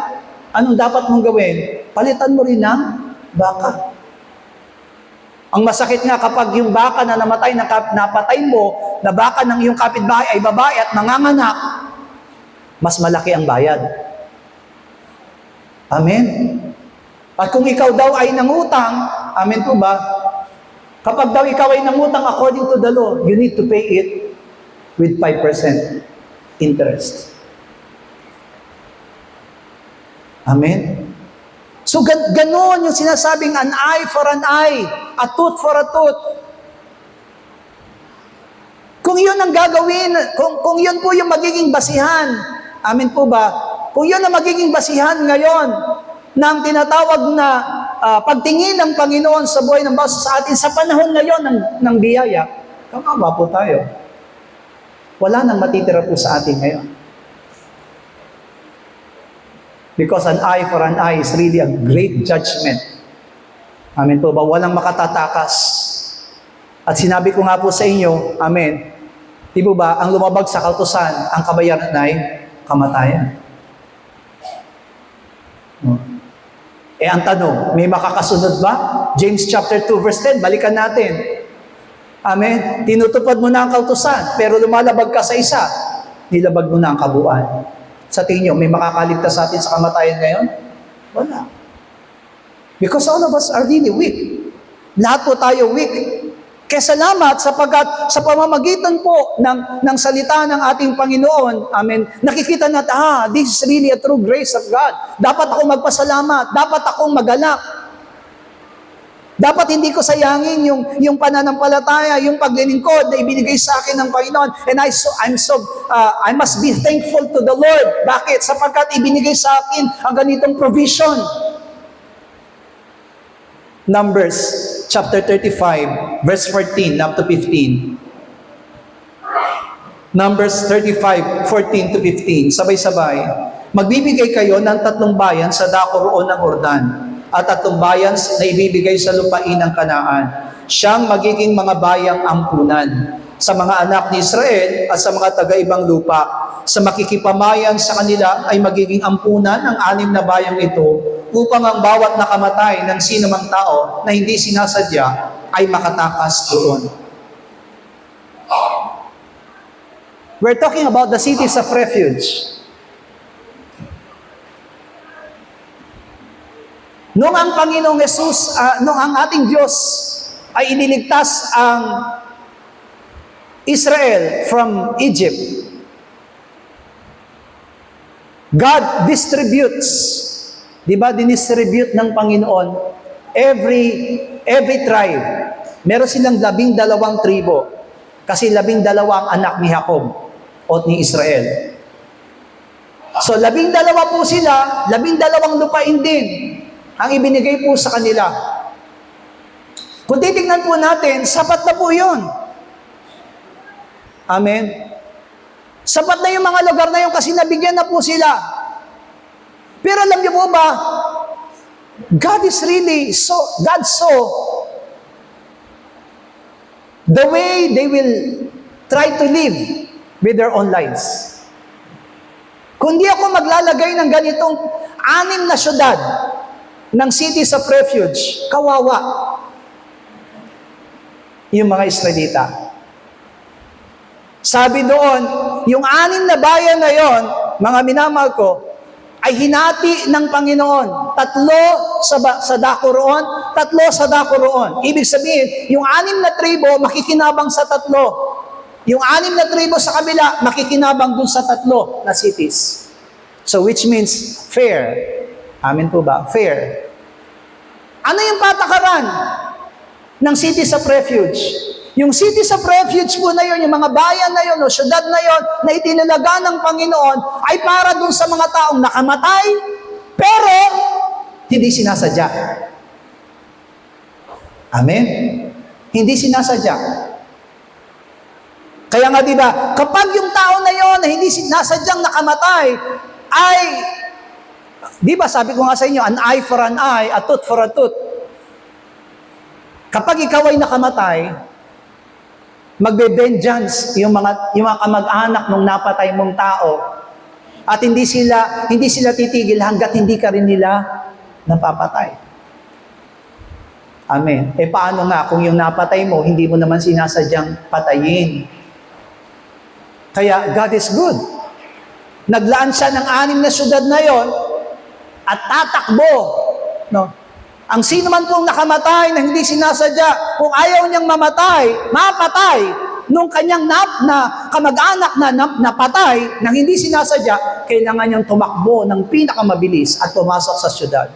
anong dapat mong gawin? Palitan mo rin ng baka. Ang masakit nga kapag yung baka na napatay mo, na baka ng iyong kapitbahay ay babae at nanganganak, mas malaki ang bayad. Amen? At kung ikaw daw ay nangutang, amen po ba? Kapag daw ikaw ay nangutang according to the law, you need to pay it with 5% interest. Amen? So, ganon yung sinasabing an eye for an eye, a tooth for a tooth. Kung yun ang gagawin, kung yun po yung magiging basihan, amen po ba? Kung yun ang magiging basihan ngayon ng tinatawag na pagtingin ng Panginoon sa buhay ng bawat sa atin sa panahon ngayon ng biyaya, kawawa po tayo. Wala nang matitira po sa atin ngayon. Because an eye for an eye is really a great judgment. Amen po ba? Walang makatatakas. At sinabi ko nga po sa inyo, amen, di po ba, ang lumabag sa kautusan, ang kabayaran ay kamatayan. Ang tanong, may makakasunod ba? James chapter 2 verse 10, balikan natin. Amen. Tinutupad mo na ang kautusan, pero lumalabag ka sa isa, nilabag mo na ang kabuuan. Sa tingin nyo, may makakaligtas sa atin sa kamatayan ngayon? Wala. Because all of us are really weak. Lahat po tayo weak. Kaya salamat sapagkat sa pamamagitan po ng salita ng ating Panginoon, amen, nakikita natin, this is really a true grace of God. Dapat akong magpasalamat, dapat akong magalak. Dapat hindi ko sayangin yung pananampalataya, yung paglilingkod na ibinigay sa akin ng Panginoon. And I must be thankful to the Lord. Bakit? Sapagkat ibinigay sa akin ang ganitong provision. Numbers chapter 35, verse 14 up to 15. Numbers 35, 14 to 15. Sabay-sabay. Magbibigay kayo ng 3 bayan sa dako roon ng Jordan, at 3 bayan na ibibigay sa lupain ng Kanaan. Siyang magiging mga bayang ampunan sa mga anak ni Israel at sa mga taga-ibang lupa. Sa makikipamayan sa kanila ay magiging ampunan ang 6 na bayang ito, upang ang bawat nakamatay ng sinumang tao na hindi sinasadya ay makatakas doon. We're talking about the cities of refuge. Noong ang Panginoong Jesus, noong ang ating Diyos ay iniligtas ang Israel from Egypt, God distributes, di ba, dinistribute ng Panginoon every tribe. Meron silang 12 tribo, kasi 12 ang anak ni Jacob o ni Israel. So 12 po sila, 12 lupain din ang ibinigay po sa kanila. Kung titignan po natin, sapat na po yun. Amen? Sapat na yung mga lugar na yun kasi nabigyan na po sila. Pero alam niyo po ba, God saw the way they will try to live with their own lives. Kung di ako maglalagay ng ganitong 6 na syudad, ng cities of refuge, kawawa yung mga Israelita. Sabi doon, yung 6 na bayan na yon, mga minamahal ko, ay hinati ng Panginoon. 3 sa dako roon, 3 sa dako roon. Ibig sabihin, yung 6 na tribo makikinabang sa 3. Yung 6 na tribo sa kabila makikinabang dun sa 3 na cities. So which means fair. Amin po ba? Fair. Ano yung patakaran ng cities of refuge? Yung cities of refuge po na yun, yung mga bayan na yun, o syudad na yun, na itinalaga ng Panginoon, ay para dun sa mga taong nakamatay, pero hindi sinasadya. Amen? Hindi sinasadya. Kaya nga diba, kapag yung tao na yun na hindi sinasadyang nakamatay, ay, di ba sabi ko nga sa inyo, an eye for an eye, a tooth for a tooth. Kapag ikaw ay nakamatay, magbe-vengeance yung mga kamag-anak ng napatay mong tao, at hindi sila titigil hanggat hindi ka rin nila napapatay. Amen. Paano nga kung yung napatay mo, hindi mo naman sinasadyang patayin? Kaya God is good. Naglaan siya ng 6 na syudad na yon, at tatakbo. No? Ang sino man pong nakamatay na hindi sinasadya, kung ayaw niyang mamatay, mapatay, nung kanyang na kamag-anak na napatay, nang hindi sinasadya, kailangan niyang tumakbo ng pinakamabilis at pumasok sa syudad.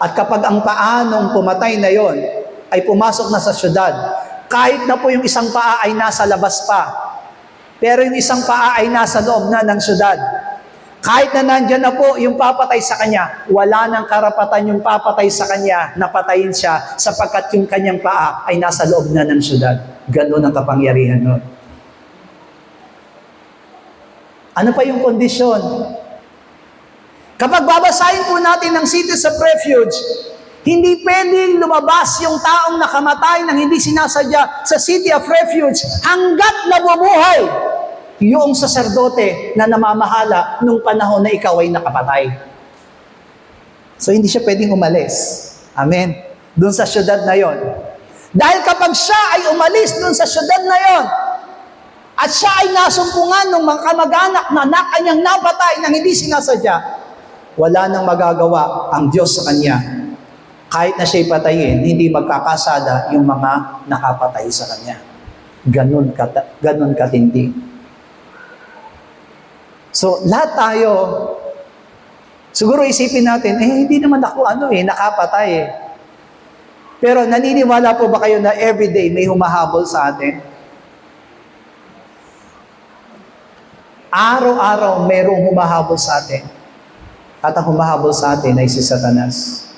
At kapag ang paanong pumatay na yon ay pumasok na sa syudad, kahit na po yung isang paa ay nasa labas pa, pero yung isang paa ay nasa loob na ng syudad, kahit na nandyan na po yung papatay sa kanya, wala nang karapatan yung papatay sa kanya na patayin siya sapagkat yung kanyang paa ay nasa loob na ng syudad. Ganun ang kapangyarihan nun. Ano pa yung kondisyon? Kapag babasahin po natin ng cities of refuge, hindi pwedeng lumabas yung taong nakamatay nang hindi sinasadya sa city of refuge hanggat nabubuhay yung saserdote na namamahala nung panahon na ikaw ay nakapatay. So hindi siya pwedeng umalis. Amen. Doon sa syudad na yon. Dahil kapag siya ay umalis doon sa syudad na yon, at siya ay nasumpungan ng mga kamag-anak na kanyang napatay nang hindi sinasadya, wala nang magagawa ang Diyos sa kanya. Kahit na siya'y patayin, hindi magkakasala yung mga nakapatay sa kanya. Ganun katindi. So, lahat tayo Siguro isipin natin, hindi naman ako nakapatay eh. Pero naniniwala po ba kayo na everyday may humahabol sa atin? Araw-araw mayroong humahabol sa atin. At ang humahabol sa atin ay si Satanas.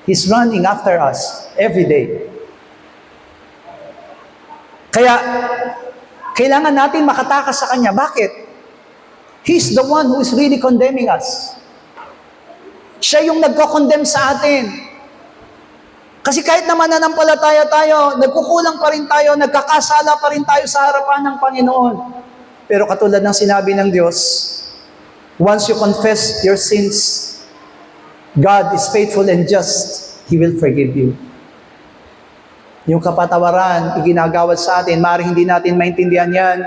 He's running after us every day. Kaya, kailangan natin makatakas sa Kanya. Bakit? He's the one who is really condemning us. Siya yung nagko-condemn sa atin. Kasi kahit naman nanampalataya tayo, nagkukulang pa rin tayo, nagkakasala pa rin tayo sa harapan ng Panginoon. Pero katulad ng sinabi ng Diyos, once you confess your sins, God is faithful and just. He will forgive you. Yung kapatawaran, iginagawad sa atin, maaaring hindi natin maintindihan yan,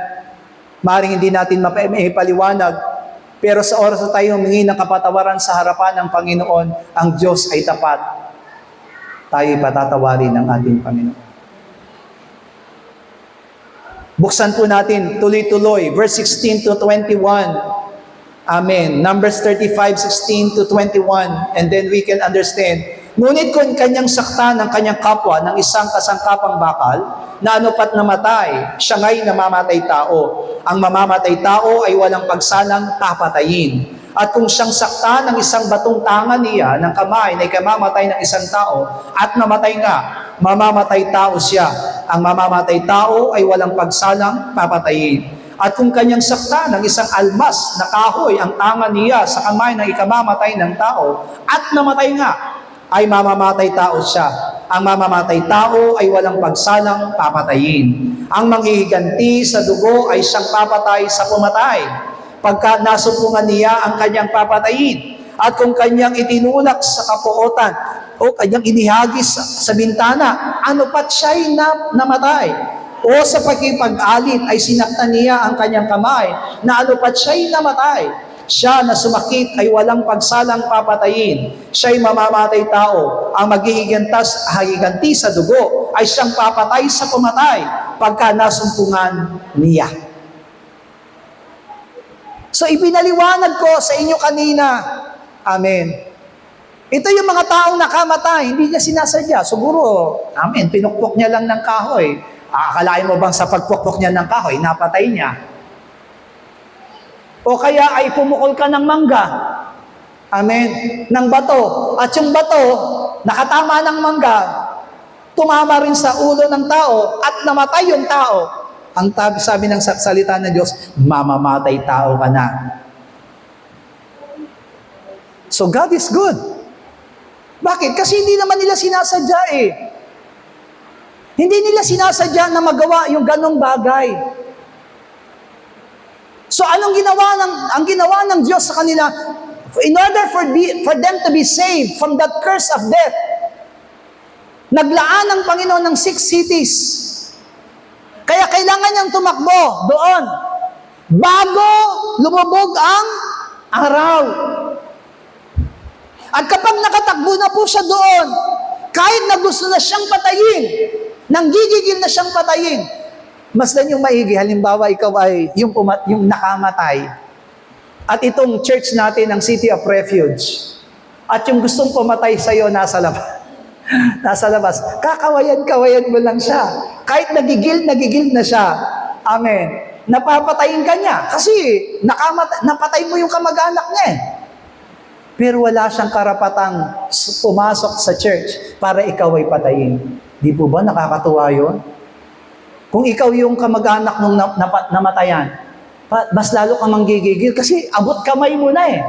maaaring hindi natin maipaliwanag, pero sa oras na tayo humingi ng kapatawaran sa harapan ng Panginoon, ang Diyos ay tapat. Tayo'y patatawarin ng ating Panginoon. Buksan po natin tuloy-tuloy, verse 16 to 21. Amen. Numbers 35, 16 to 21. And then we can understand. Ngunit kung kanyang sakta ng kanyang kapwa ng isang kasangkapang bakal, na anupat namatay, siya nga'y namamatay tao. Ang mamamatay tao ay walang pagsalang papatayin. At kung siyang sakta ng isang batong tangan niya ng kamay na ikamamatay ng isang tao at namatay nga, mamamatay tao siya. Ang mamamatay tao ay walang pagsalang papatayin. At kung kanyang sakta ng isang almas na kahoy ang tangan niya sa kamay ng ikamamatay ng tao at namatay nga, ay mamamatay tao siya. Ang mamamatay tao ay walang pagsalang papatayin. Ang manghihiganti sa dugo ay siyang papatay sa pumatay. Pagka nasumpungan niya ang kanyang papatayin. At kung kanyang itinulak sa kapuotan o kanyang inihagis sa bintana, ano pat siya'y namatay. O sa pagkipag-alit ay sinaktan niya ang kanyang kamay, na ano pat siya'y namatay. Siya na sumakit ay walang pagsalang papatayin. Siya'y mamamatay tao. Ang maghihiganti sa dugo ay siyang papatay sa pumatay pagka nasumpungan niya. So ipinaliwanag ko sa inyo kanina. Amen. Ito yung mga taong nakamatay, hindi niya sinasadya. Siguro, amen, pinukpok niya lang ng kahoy. Akalain mo bang sa pagpukpok niya ng kahoy, napatay niya? O kaya ay pumukol ka ng mangga. Amen. Ng bato. At yung bato, nakatama ng mangga, tumama rin sa ulo ng tao at namatay yung tao. Ang sabi ng salita ng Diyos, mamamatay tao ka na. So God is good. Bakit? Kasi hindi naman nila sinasadya eh. Hindi nila sinasadya na magawa yung ganong bagay. So anong ginawa ng Diyos sa kanila? In order for them to be saved from that curse of death, naglaan ng Panginoon ng 6 cities. Kaya kailangan niyang tumakbo doon bago lumubog ang araw. At kapag nakatakbo na po siya doon, kahit na gusto na siyang patayin, nanggigigil na siyang patayin, mas lang yung maigi, halimbawa ikaw ay yung nakamatay. At itong church natin, ang City of Refuge, at yung gustong pumatay sa'yo nasa labas. Nasa labas. Kakawayan mo lang siya. Kahit nagigil na siya. Amen. Napapatayin ka niya. Kasi napatay mo yung kamag-anak niya eh. Pero wala siyang karapatang pumasok sa church para ikaw ay patayin. Di po ba nakakatuwa yun? Kung ikaw yung kamag-anak mong namatayan, mas lalo kang manggigigil kasi abot kamay mo na eh.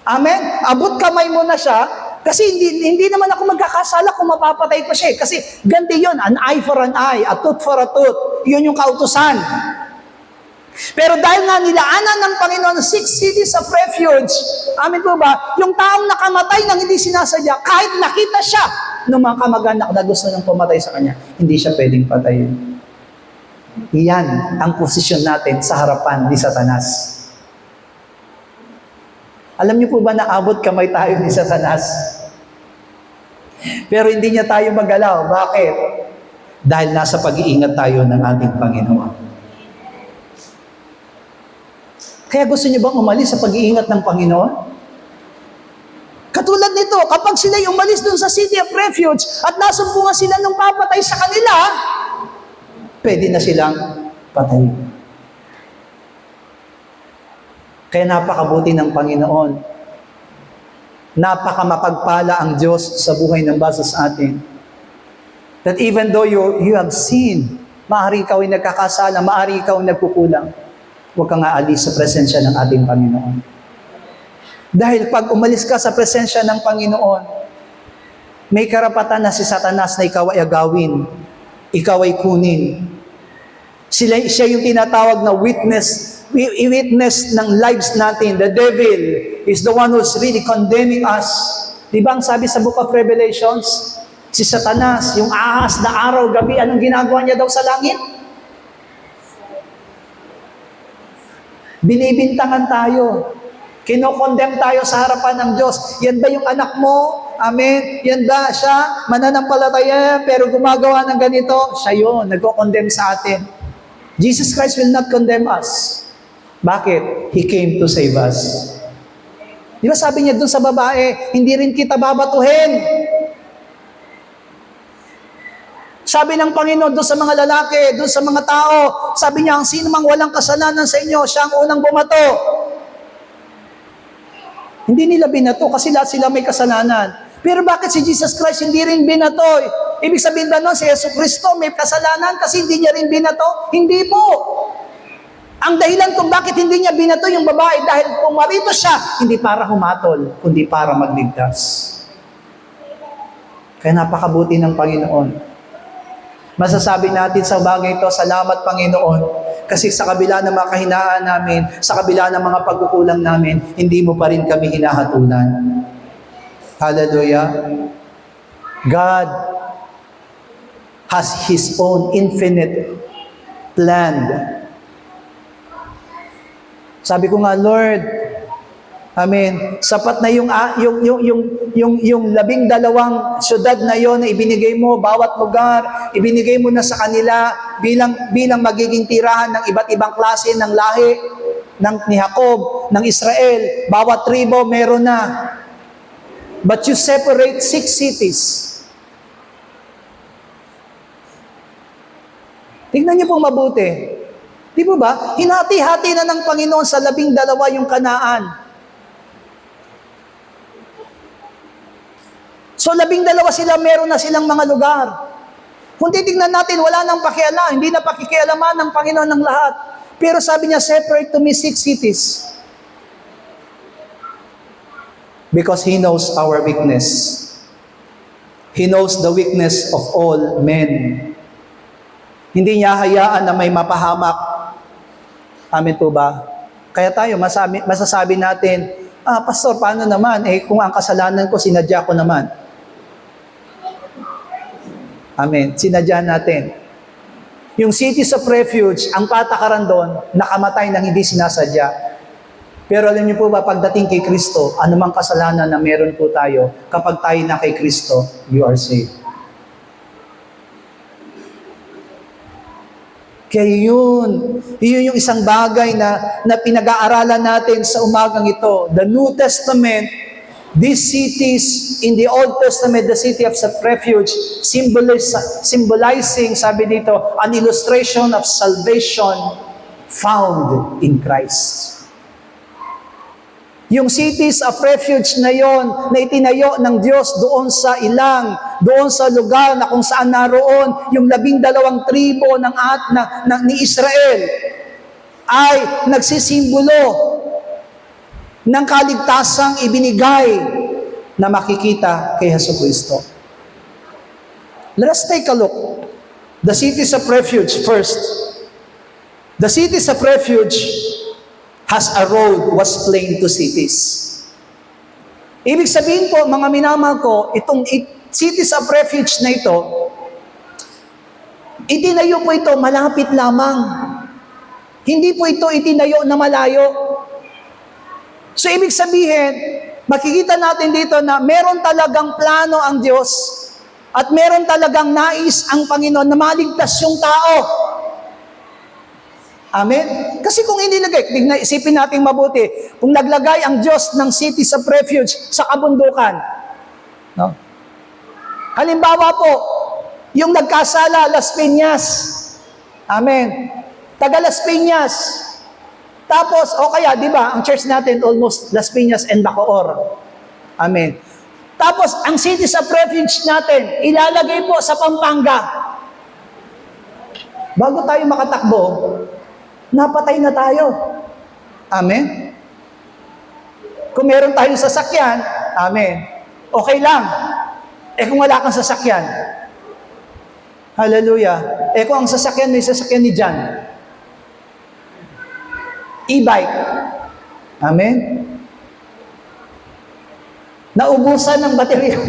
Amen? Abot kamay mo na siya kasi hindi naman ako magkakasala kung mapapatay ko siya eh. Kasi ganti yun, an eye for an eye, a tooth for a tooth. Yun yung kautusan. Pero dahil nga nilaanan ng Panginoon 6 cities of refuge, amin po ba, yung taong nakamatay nang hindi sinasadya, kahit nakita siya ng mga kamag-anak na gusto niyang pumatay sa kanya, hindi siya pwedeng patayin. Iyan ang posisyon natin sa harapan ni Satanas. Alam niyo po ba na abot kamay tayo ni Satanas? Pero hindi niya tayo magalaw. Bakit? Dahil nasa pag-iingat tayo ng ating Panginoon. Kaya gusto niyo bang umalis sa pag-iingat ng Panginoon? Katulad nito, kapag sila'y umalis dun sa city of refuge at nasumpungan sila ng papatay sa kanila, pwede na silang patayin. Kaya napakabuti ng Panginoon. Napakamapagpala ang Diyos sa buhay ng basa sa atin. That even though you have sinned, maaari ikaw ay nagkakasala, maaari ikaw ay nagkukulang, huwag kang aalis sa presensya ng ating Panginoon. Dahil pag umalis ka sa presensya ng Panginoon, may karapatan na si Satanas na ikaw ay agawin, ikaw ay kunin. Siya yung tinatawag na witness ng lives natin. The devil is the one who's really condemning us. Di ba ang sabi sa Book of Revelations, si Satanas, yung ahas na araw, gabi, anong ginagawa niya daw sa langit? Binibintangan tayo. Kinokondem tayo sa harapan ng Diyos. Yan ba yung anak mo? Amen? Yan ba siya? Mananampalataya, pero gumagawa ng ganito? Siya yun, nagko-condemn sa atin. Jesus Christ will not condemn us. Bakit? He came to save us. Di ba sabi niya dun sa babae, hindi rin kita babatuhin. Sabi ng Panginoon doon sa mga lalaki, doon sa mga tao, sabi niya, ang sino mang walang kasalanan sa inyo, siya ang unang bumato. Hindi nila binato kasi lahat sila may kasalanan. Pero bakit si Jesus Christ hindi rin binato? Ibig sabihin ba nun, si Yesu Cristo may kasalanan kasi hindi niya rin binato? Hindi po. Ang dahilan kung bakit hindi niya binato yung babae dahil pumarito siya, hindi para humatol, kundi para magligtas. Kaya napakabuti ng Panginoon. Masasabi natin sa bagay ito, salamat Panginoon, kasi sa kabila ng mga kahinaan namin, sa kabila ng mga pagkukulang namin, hindi mo pa rin kami hinahatulan. Hallelujah. God has His own infinite plan. Sabi ko nga, Lord, amen, sapat na yung 12 syudad na yon na ibinigay mo, bawat lugar, ibinigay mo na sa kanila bilang magiging tirahan ng iba't ibang klase ng lahi ni Jacob, ng Israel. Bawat tribo meron na. But you separate 6 cities. Tingnan niyo pong mabuti. Di ba ba? Hinati-hati na ng Panginoon sa 12 yung Kanaan. So 12 sila, meron na silang mga lugar. Kung titignan natin, wala nang pakialam, hindi na pakikialaman ng Panginoon ng lahat. Pero sabi niya, separate to me 6 cities. Because He knows our weakness. He knows the weakness of all men. Hindi niya hayaan na may mapahamak. Amen po ba? Kaya tayo, masasabi natin, Pastor, paano naman? Kung ang kasalanan ko, sinadya ko naman. Amen. Sinadya natin. Yung cities of refuge, ang patakaran doon, nakamatay ng hindi sinasadya. Pero alam niyo po ba, pagdating kay Kristo, anumang kasalanan na meron po tayo, kapag tayo na kay Kristo, you are saved. Kaya yun yung isang bagay na pinag-aaralan natin sa umagang ito. The New Testament, these cities in the Old Testament, the city of refuge, symbolizing, sabi dito, an illustration of salvation found in Christ. Yung cities of refuge na yon na itinayo ng Diyos doon sa ilang, doon sa lugar na kung saan naroon yung 12 tribo ni Israel ay nagsisimbolo ng kaligtasang ibinigay na makikita kay Jesucristo. Let us take a look. The cities of refuge first. The cities of refuge as a road was plain to cities. Ibig sabihin po, mga minamahal ko, itong cities of refuge na ito, itinayo po ito malapit lamang. Hindi po ito itinayo na malayo. So ibig sabihin, makikita natin dito na meron talagang plano ang Diyos at meron talagang nais ang Panginoon na maligtas yung tao. Amen? Kasi kung inilagay, isipin natin mabuti, kung naglagay ang Diyos ng cities of refuge sa kabundukan, no? Halimbawa po, yung nagkasala, Las Piñas. Amen. Taga Las Piñas. Tapos, o kaya, di ba, ang church natin almost Las Piñas and Bacoor. Amen. Tapos, ang cities of refuge natin, ilalagay po sa Pampanga. Bago tayo makatakbo, napatay na tayo. Amen. Kung meron tayong sasakyan, amen, okay lang. Kung wala kang sasakyan, hallelujah. Kung ang sasakyan, may sasakyan ni John, e-bike, amen, naubusan ng baterya,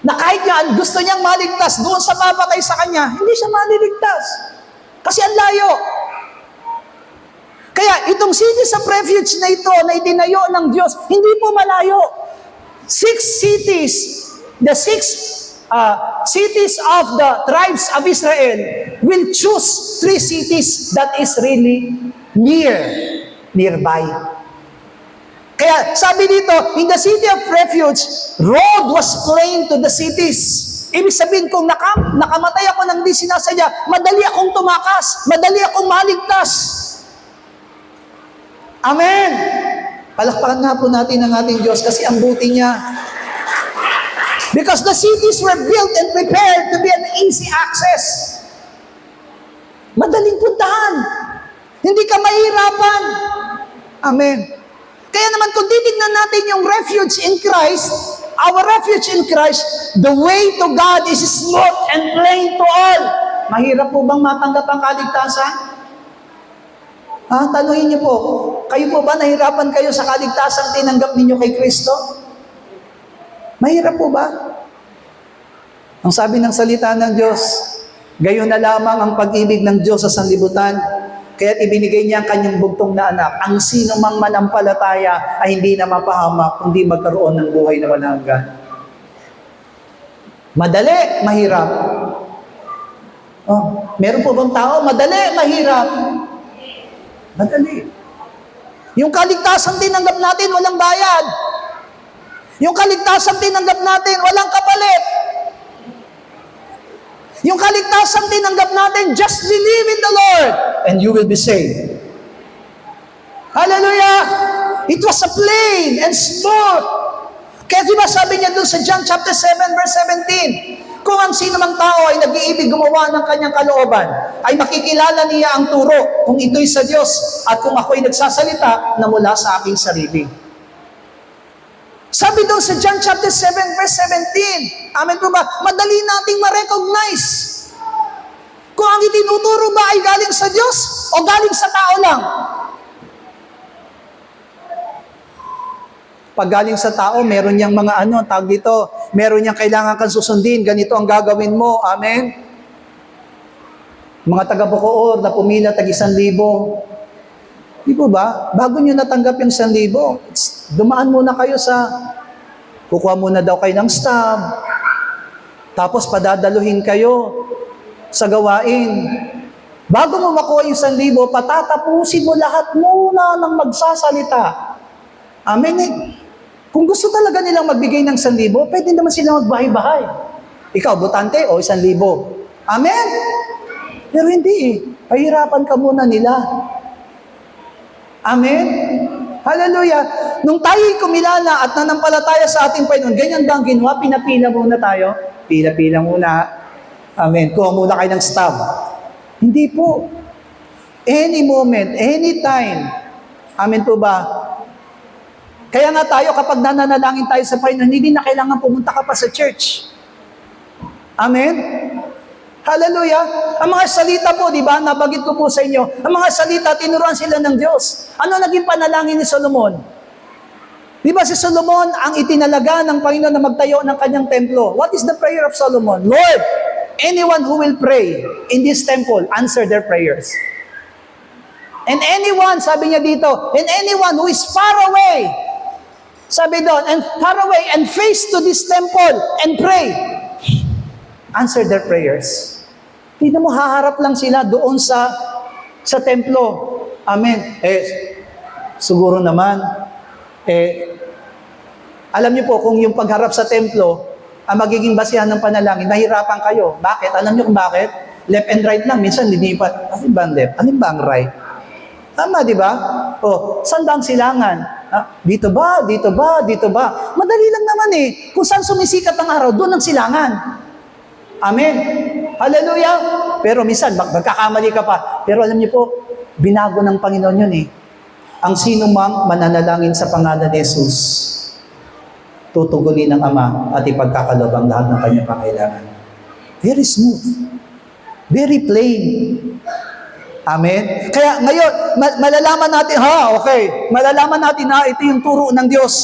na kahit yan, gusto niyang maligtas doon sa papatay sa kanya, hindi siya maliligtas. Kasi ang layo. Kaya itong cities of refuge na ito, na itinayo ng Diyos, hindi po malayo. 6 cities, the 6 cities of the tribes of Israel will choose 3 cities that is really nearby. Kaya sabi dito, in the city of refuge, road was plain to the cities. Ibig sabihin, kung nakamatay ako ng di sinasadya, madali akong tumakas, madali akong maligtas. Amen! Palakpakan nga po natin ang ating Diyos kasi ang buti niya. Because the cities were built and prepared to be an easy access. Madaling puntahan. Hindi ka mahirapan. Amen. Kaya naman kung titignan natin yung refuge in Christ, our refuge in Christ, the way to God is smooth and plain to all. Mahirap po bang matanggap ang kaligtasan? Tanungin niyo po, kayo po ba nahirapan kayo sa kaligtasan tinanggap ninyo kay Kristo? Mahirap po ba? Ang sabi ng salita ng Diyos, gayon na lamang ang pag-ibig ng Diyos sa sanlibutan, kaya't ibinigay niya ang kanyang bugtong na anak. Ang sino mang manampalataya ay hindi na mapahamak, kundi magkaroon ng buhay na walang hanggan. Madali, mahirap. Meron po bang tao? Madali, mahirap. Madali. Yung kaligtasan tinanggap natin, walang bayad. Yung kaligtasan tinanggap natin, walang kapalit. Yung kaligtasan tinanggap natin, just believe in the Lord and you will be saved. Hallelujah! It was a plain and smooth. Kaya diba sabi niya doon sa John chapter 7 verse 17, kung ang sino mang tao ay nag-iibig gumawa ng kanyang kalooban, ay makikilala niya ang turo kung ito'y sa Diyos at kung ako'y nagsasalita na mula sa aking sarili. Sabi doon sa John chapter 7 verse 17, amen po ba? Madali nating ma-recognize kung ang itinuturo ba ay galing sa Diyos o galing sa tao lang. Pag galing sa tao, meron niyang mga tawag dito, meron niyang kailangan kang susundin, ganito ang gagawin mo, amen? Mga taga-Bacoor na pumila tag-1,000. Di po ba? Bago niyo natanggap yung 1,000, dumaan muna kayo kukuha muna daw kayo ng stub, tapos padadaluhin kayo sa gawain. Bago mo makuha yung 1,000, patatapusin mo lahat muna ng magsasalita. Amen? Kung gusto talaga nilang magbigay ng 1,000, pwede naman sila magbahay-bahay. Ikaw, botante, 1,000. Amen? Pero hindi pahirapan ka muna nila. Amen? Hallelujah! Nung tayo'y kumilala at nanampalataya sa ating Panginoon, ganyan ba ang ginawa? Pinapila muna tayo? Pila-pila muna. Amen. Kuha muna kayo ng stub. Hindi po. Any moment, any time. Amen po ba? Kaya nga tayo, kapag nananalangin tayo sa Panginoon, hindi na kailangan pumunta ka pa sa church. Amen? Hallelujah! Ang mga salita po, di ba, nabagit ko po sa inyo, ang mga salita, tinuruan sila ng Diyos. Ano naging panalangin ni Solomon? Di ba si Solomon ang itinalaga ng Panginoon na magtayo ng kanyang templo? What is the prayer of Solomon? Lord, anyone who will pray in this temple, answer their prayers. And anyone, sabi niya dito, and anyone who is far away, sabi doon, and far away and face to this temple and pray, answer their prayers. Hindi mo haharap lang sila doon sa Sa templo. Amen. Siguro naman, alam niyo po, kung yung pagharap sa templo, ang magiging basihan ng panalangin, nahirapan kayo. Bakit? Alam niyo kung bakit? Left and right lang. Minsan, linipat. Alin ba ang left? Alin ba ang right? Tama, di ba? Saan ba ang silangan? Dito ba? Dito ba? Dito ba? Madali lang naman eh. Kung saan sumisikat ang araw, doon ang silangan. Amen. Hallelujah. Pero minsan, magkakamali ka pa. Pero alam niyo po, binago ng Panginoon yun eh. Ang sino mang mananalangin sa pangalan ni Jesus, tutugunin ng Ama at ipagkakalob ang lahat ng kanyang pangailangan. Very smooth. Very plain. Amen? Kaya ngayon, malalaman natin, okay. Malalaman natin na ito yung turo ng Diyos.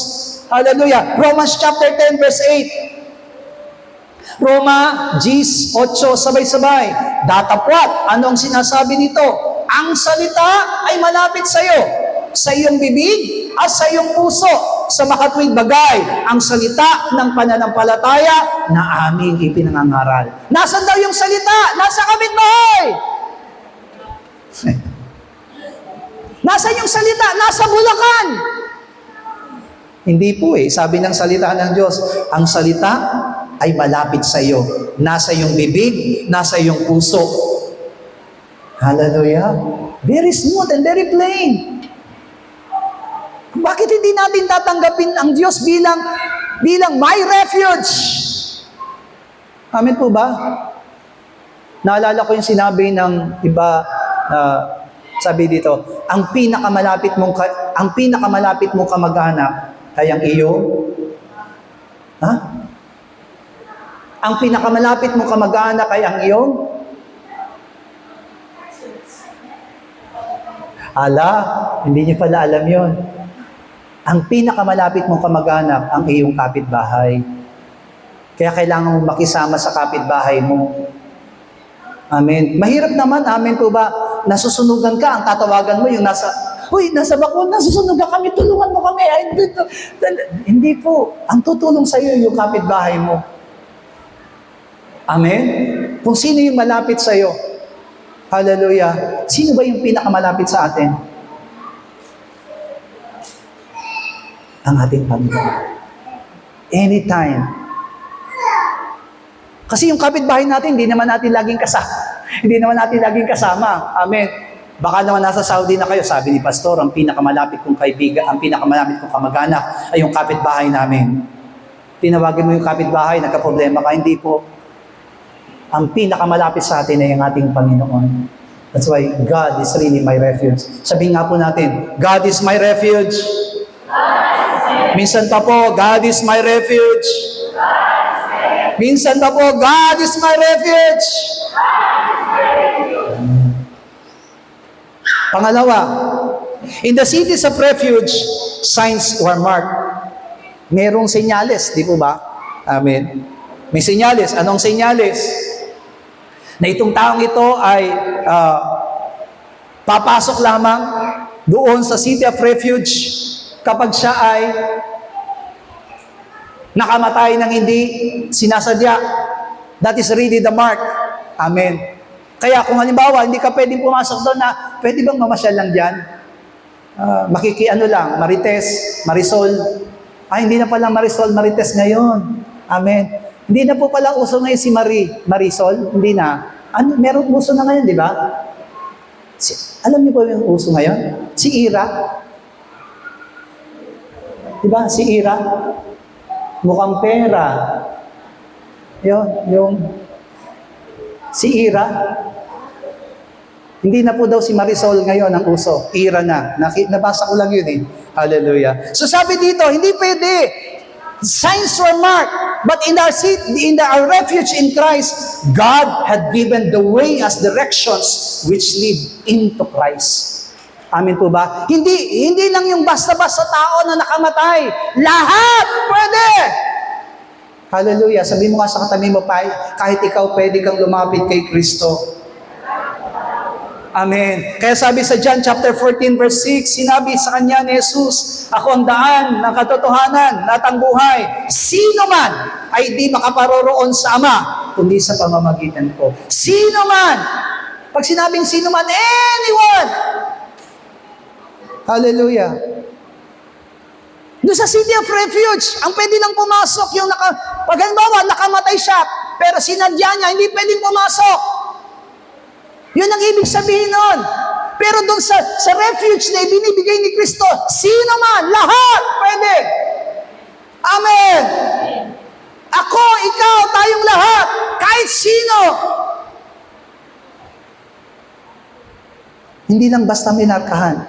Hallelujah. Romans chapter 10 verse 8. Roma 10:8, sabay-sabay. Datapwat, ano ang sinasabi nito? Ang salita ay malapit sa iyo, sa iyong bibig at sa iyong puso, sa makatuwid bagay, ang salita ng pananampalataya na aming ipinangangaral. Nasaan daw yung salita? Nasa kapitbahay! Nasaan yung salita? Nasa Bulacan! Hindi po sabi ng salita ng Diyos, ang salita ay malapit sa iyo. Nasa iyong bibig, nasa iyong puso. Hallelujah. Very smooth and very plain. Bakit hindi natin tatanggapin ang Diyos bilang my refuge? Amen po ba? Naalala ko yung sinabi ng iba, sabi dito, ang pinakamalapit mong kamag-anak ay ang iyong Ang pinakamalapit mong kamag-anak ay ang iyong hindi niyo pala alam yon. Ang pinakamalapit mong kamag-anak, ang iyong kapitbahay. Kaya kailangan mong makisama sa kapitbahay mo. Amen. Mahirap naman, amen po ba? Nasusunugan ka, ang tatawagan mo yung nasa bakon, nasusunugan kami, tulungan mo kami. Hindi po. Ang tutulong sa iyo yung kapitbahay mo. Amen? Kung sino yung malapit sa iyo. Hallelujah. Sino ba yung pinakamalapit sa atin? Ang ating Panginoon. Anytime. Kasi yung kapitbahay natin, hindi naman natin laging kasama. Amen. Baka naman nasa Saudi na kayo, sabi ni Pastor, ang pinakamalapit kong kaibigan, ang pinakamalapit kong kamag-anak ay yung kapitbahay namin. Tinawagin mo yung kapitbahay, nagka-problema ka, hindi po. Ang pinakamalapit sa atin ay ang ating Panginoon. That's why God is really my refuge. Sabihin nga po natin, God is my refuge. Minsan pa po, God is my refuge. Minsan pa po, God is my refuge. Pangalawa, in the cities of refuge, signs were marked. Merong senyales, di po ba? Amen. May senyales. Anong senyales? Na itong taong ito ay papasok lamang doon sa city of refuge kapag siya ay nakamatay ng hindi sinasadya. That is really the mark. Amen. Kaya kung halimbawa, hindi ka pwedeng pumasok doon na, pwede bang mamasyal lang dyan? Marites, Marisol. Hindi na pala Marisol, Marites ngayon. Amen. Hindi na po pala uso ngayon si Marisol. Hindi na. Meron uso na ngayon, di ba? Alam niyo po yung uso ngayon? Si Ira. Di ba? Si Ira. Mukhang pera. Si Ira. Hindi na po daw si Marisol ngayon ang uso. Ira na. Nabasa ko lang yun Hallelujah. So sabi dito, hindi pwede. Signs were marked, but in our refuge in Christ, God had given the way as directions which lead into Christ. Amin po ba? Hindi lang yung basta-basta tao na nakamatay. Lahat pwede! Hallelujah. Sabi mo nga sa katabi mo, kahit ikaw pwede kang lumapit kay Kristo. Amen. Kaya sabi sa John chapter 14 verse 6, sinabi sa kanya ni Jesus, ako ang daan ng katotohanan at ang buhay. Sino man ay di makaparoroon sa Ama, kundi sa pamamagitan ko. Sino man Pag sinabing sino man, anyone. Hallelujah. Doon sa City of Refuge, ang pwede lang pumasok yung pag halimbawa, nakamatay siya, pero sinadya niya, hindi pwedeng pumasok. Yun ang ibig sabihin nun. Pero doon sa refuge na ibinibigay ni Kristo, sino man, lahat, pwede. Amen. Ako, ikaw, tayong lahat, kahit sino. Hindi lang basta minarkahan,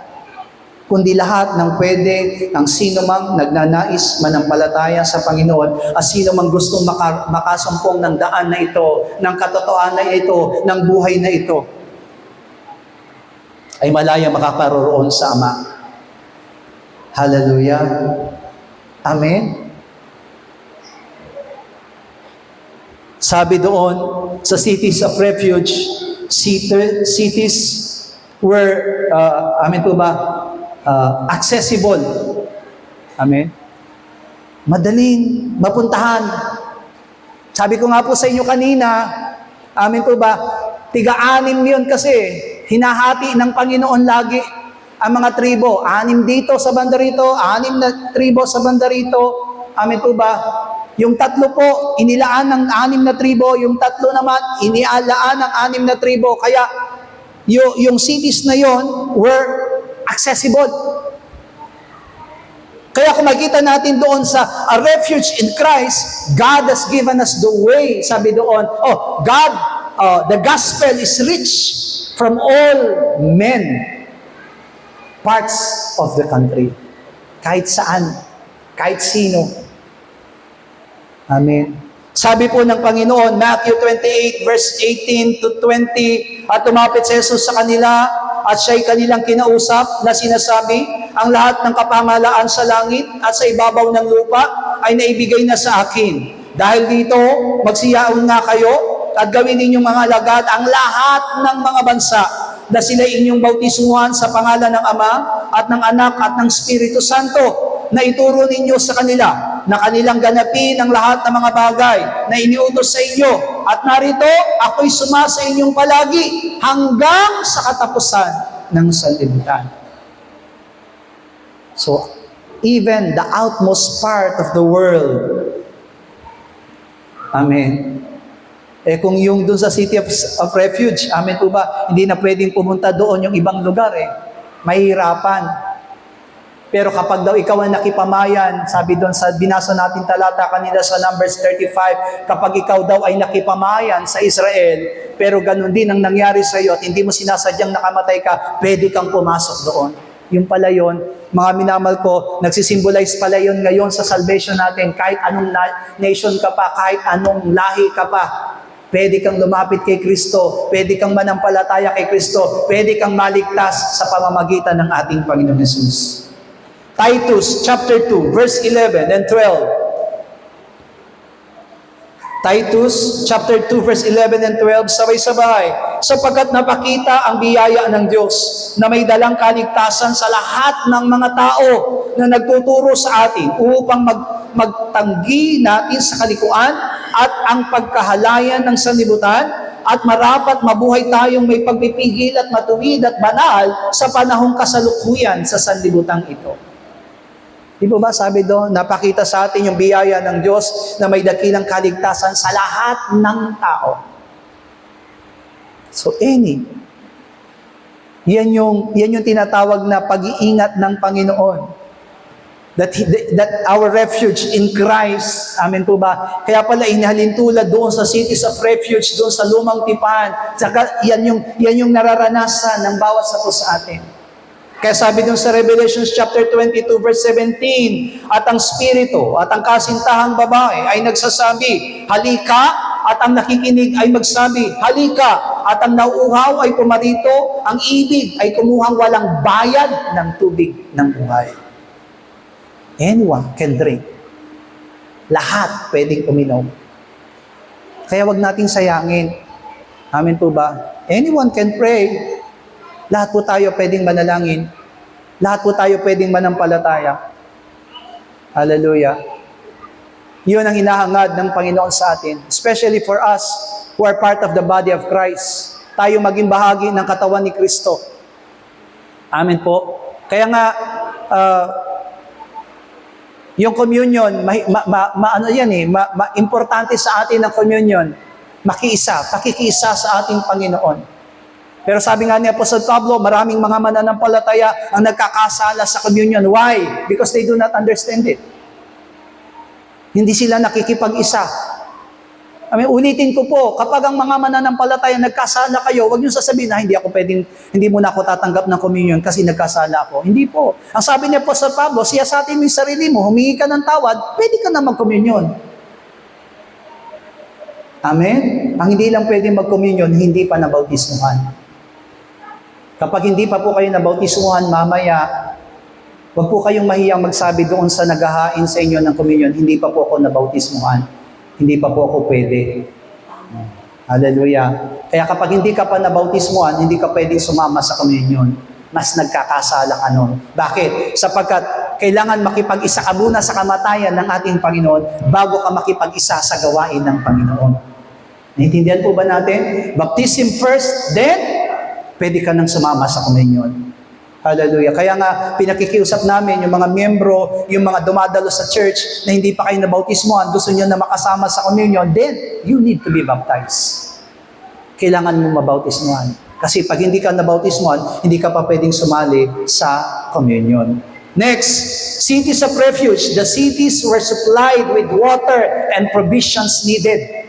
kundi lahat ng pwede, ang sino mang nagnanais manampalataya sa Panginoon, at sino mang gustong makasumpong ng daan na ito, ng katotohanan na ito, ng buhay na ito, ay malaya makaparoroon sa Ama. Hallelujah. Amen. Sabi doon, sa cities of refuge, cities were, accessible. Amen. Madaling mapuntahan. Sabi ko nga po sa inyo kanina, tiga-anim yun kasi, hinahati ng Panginoon lagi ang mga tribo. 6 dito sa banda rito, 6 na tribo sa banda rito. Amen po ba? Yung 3 po, inilaan ng 6 na tribo. Yung 3 naman, inialaan ng 6 na tribo. Kaya, yung cities na yon were accessible. Kaya kung makita natin doon sa a refuge in Christ, God has given us the way. Sabi doon, the gospel is rich from all men, parts of the country. Kahit saan, kahit sino. Amen. Sabi po ng Panginoon, Matthew 28 verse 18 to 20, at tumapit si Jesus sa kanila at siya'y kanilang kinausap na sinasabi, ang lahat ng kapamahalaan sa langit at sa ibabaw ng lupa ay naibigay na sa akin. Dahil dito, magsiyaon nga kayo at gawin ninyong mga alagad ang lahat ng mga bansa na sila inyong bautisuhan sa pangalan ng Ama at ng Anak at ng Espiritu Santo, na ituro ninyo sa kanila na kanilang ganapin ang lahat ng mga bagay na iniutos sa inyo. At narito, ako'y sumasa inyong palagi hanggang sa katapusan ng sanlibutan. So, even the outmost part of the world. Amen. Kung yung dun sa City of Refuge, amen po ba, hindi na pwedeng pumunta doon yung ibang lugar mahirapan. Pero kapag daw ikaw ang nakipamayan, sabi doon sa binasa natin talata kanina sa Numbers 35, kapag ikaw daw ay nakipamayan sa Israel, pero ganun din ang nangyari sa iyo at hindi mo sinasadyang nakamatay ka, pwede kang pumasok doon. Yung pala yun, mga minamal ko, nagsisimbolize pala yun ngayon sa salvation natin. Kahit anong nation ka pa, kahit anong lahi ka pa, pwede kang lumapit kay Kristo, pwede kang manampalataya kay Kristo, pwede kang maligtas sa pamamagitan ng ating Panginoon Jesus. Titus chapter 2, verse 11 and 12. Titus chapter 2, verse 11 and 12, sabay-sabay. Sapagkat napakita ang biyaya ng Diyos na may dalang kaligtasan sa lahat ng mga tao na nagtuturo sa atin upang magtanggi natin sa kalikuan at ang pagkahalayan ng sanlibutan, at marapat mabuhay tayong may pagpipigil at matuwid at banal sa panahong kasalukuyan sa sanlibutang ito. Di ba sabi doon, napakita sa atin yung biyaya ng Diyos na may dakilang kaligtasan sa lahat ng tao. So, yan yung tinatawag na pag-iingat ng Panginoon. That our refuge in Christ, amen po ba? Kaya pala inihalintulad doon sa cities of refuge, doon sa lumang tipan, saka yan yung nararanasan ng bawat sa atin. Kaya sabi dun sa Revelation chapter 22 verse 17, at ang Espiritu at ang kasintahang babae ay nagsasabi, halika, at ang nakikinig ay magsabi, halika, at ang nauuhaw ay pumarito, ang ibig ay kumuhang walang bayad ng tubig ng buhay. Anyone can drink. Lahat pwedeng uminom. Kaya wag nating sayangin. Amen po ba? Anyone can pray. Lahat po tayo pwedeng manalangin. Lahat po tayo pwedeng manampalataya. Hallelujah. Yun ang hinahangad ng Panginoon sa atin. Especially for us who are part of the body of Christ. tayo maging bahagi ng katawan ni Kristo. Amen po. Kaya nga, yung communion, importante sa atin ang communion, pakikiisa sa ating Panginoon. Pero sabi nga ni Apostle Pablo, maraming mga mananampalataya ang nagkakasala sa communion. Why? Because they do not understand it. Hindi sila nakikipag-isa. Ulitin ko po, kapag ang mga mananampalataya nagkasala kayo, huwag niyo sasabihin na hindi mo na ako tatanggap ng communion kasi nagkasala ako. Hindi po. Ang sabi ni Apostle Pablo, siyasatin mo yung sarili mo, humingi ka ng tawad, pwede ka na mag-communion. Amen? Ang hindi lang pwede mag-communion, hindi pa nabautismuhan. Kapag hindi pa po kayo nabautismuhan, mamaya, huwag po kayong mahiyang magsabi doon sa naghahain sa inyo ng communion, hindi pa po ako nabautismuhan. Hindi pa po ako pwede. Hallelujah. Kaya kapag hindi ka pa nabautismuhan, hindi ka pwedeng sumama sa communion. Mas nagkakasala ka nun. Bakit? Sapagkat kailangan makipag-isa ka muna sa kamatayan ng ating Panginoon bago ka makipag-isa sa gawain ng Panginoon. Naintindihan po ba natin? Baptism first, then pwede ka nang sumama sa communion. Hallelujah. Kaya nga, pinakikiusap namin yung mga miyembro, yung mga dumadalo sa church na hindi pa kayo nabautismuhan, gusto nyo na makasama sa communion, then you need to be baptized. Kailangan mo mabautismuhan. Kasi pag hindi ka nabautismuhan, hindi ka pa pwedeng sumali sa communion. Next, cities of refuge. The cities were supplied with water and provisions needed.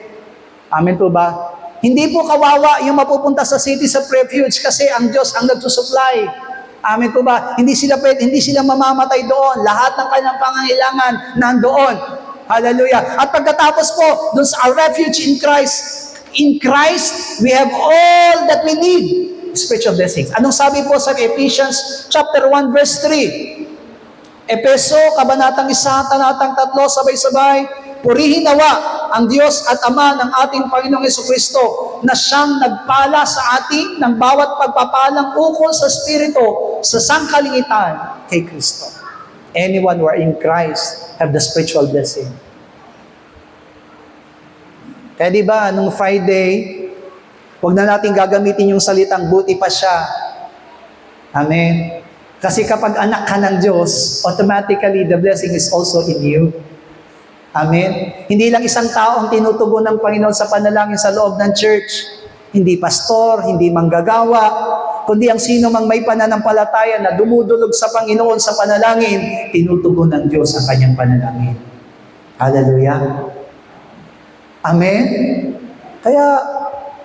Amen po ba? Hindi po kawawa yung mapupunta sa cities of refuge kasi ang Diyos ang nagsusupply. Amen po ba? Hindi sila mamamatay doon. Lahat ng kanilang pangangailangan nandoon. Hallelujah. At pagkatapos po, doon sa our refuge in Christ, we have all that we need. Spiritual blessings. Anong sabi po sa Ephesians chapter 1 verse 3? Epeso, kabanatang 1, talatang 3, sabay-sabay. Purihin nawa ang Diyos at Ama ng ating Panginoong Jesucristo na siyang nagpala sa atin ng bawat pagpapalang ukol sa Espiritu sa sangkalingitan kay Kristo. Anyone who are in Christ have the spiritual blessing. Kaya di ba, nung Friday, huwag na natin gagamitin yung salitang buti pa siya. Amen. Kasi kapag anak ka ng Diyos, automatically the blessing is also in you. Amen? Hindi lang isang tao ang tinutugon ng Panginoon sa panalangin sa loob ng church. Hindi pastor, hindi manggagawa, kundi ang sino mang may pananampalataya na dumudulog sa Panginoon sa panalangin, tinutugon ng Diyos ang kanyang panalangin. Hallelujah. Amen? Kaya,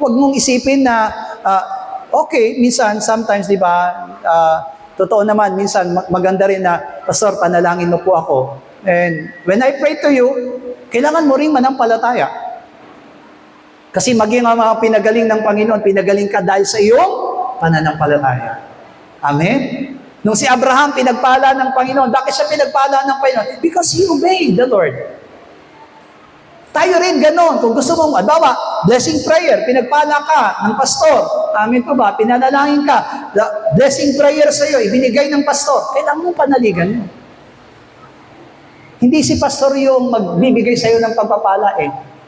huwag mong isipin na, okay, minsan, sometimes, di ba, totoo naman, minsan, maganda rin na, Pastor, panalangin mo po ako. And when I pray to you, kailangan mo ring manampalataya. Kasi maging ang mga pinagaling ng Panginoon, pinagaling ka dahil sa iyong pananampalataya. Amen? Nung si Abraham, pinagpala ng Panginoon. Bakit siya pinagpala ng Panginoon? Because he obeyed the Lord. Tayo rin ganon. Kung gusto mong, bawa, blessing prayer, pinagpala ka ng pastor. Amen po ba? Pinanalangin ka. The blessing prayer sa iyo, ibinigay ng pastor. Kailangan mong panaligan yun. Hindi si pastor yung magbibigay sa iyo ng pagpapala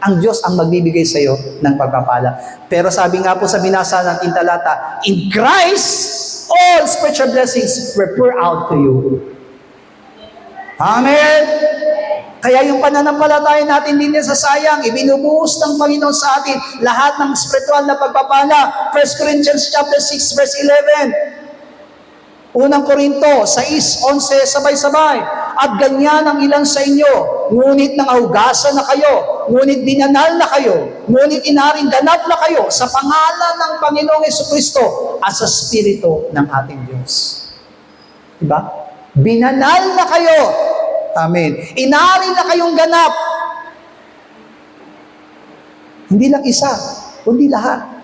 Ang Diyos ang magbibigay sa iyo ng pagpapala. Pero sabi nga po sa binasa natin talata, in Christ, all spiritual blessings were poured out to you. Amen? Kaya yung pananampalataya natin din sa sayang, ibinubuhos ng Panginoon sa atin lahat ng spiritual na pagpapala. 1 Corinthians chapter 6 verse 11. Unang Korinto, 6:11, sabay-sabay. At ganyan ang ilan sa inyo, ngunit nangahugasan na kayo, ngunit binanal na kayo, ngunit inaring ganap na kayo sa pangalan ng Panginoong Jesucristo at sa Espiritu ng ating Diyos. Diba? Binanal na kayo. Amen. Inaring na kayong ganap. Hindi lang isa, kundi lahat.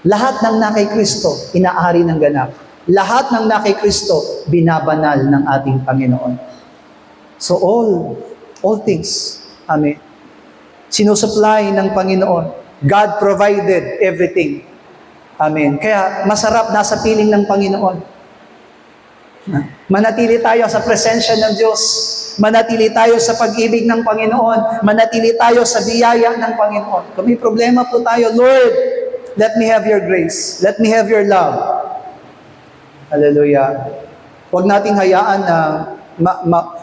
Lahat ng na kay Kristo, inaari ng ganap. Lahat ng na kay Kristo, binabanal ng ating Panginoon. So all things, amen, sinusupply ng Panginoon. God provided everything. Amen. Kaya masarap nasa piling ng Panginoon. Manatili tayo sa presensya ng Diyos. Manatili tayo sa pag-ibig ng Panginoon. Manatili tayo sa biyaya ng Panginoon. Kung may problema po tayo, Lord, let me have your grace. Let me have your love. Hallelujah. Huwag nating hayaan na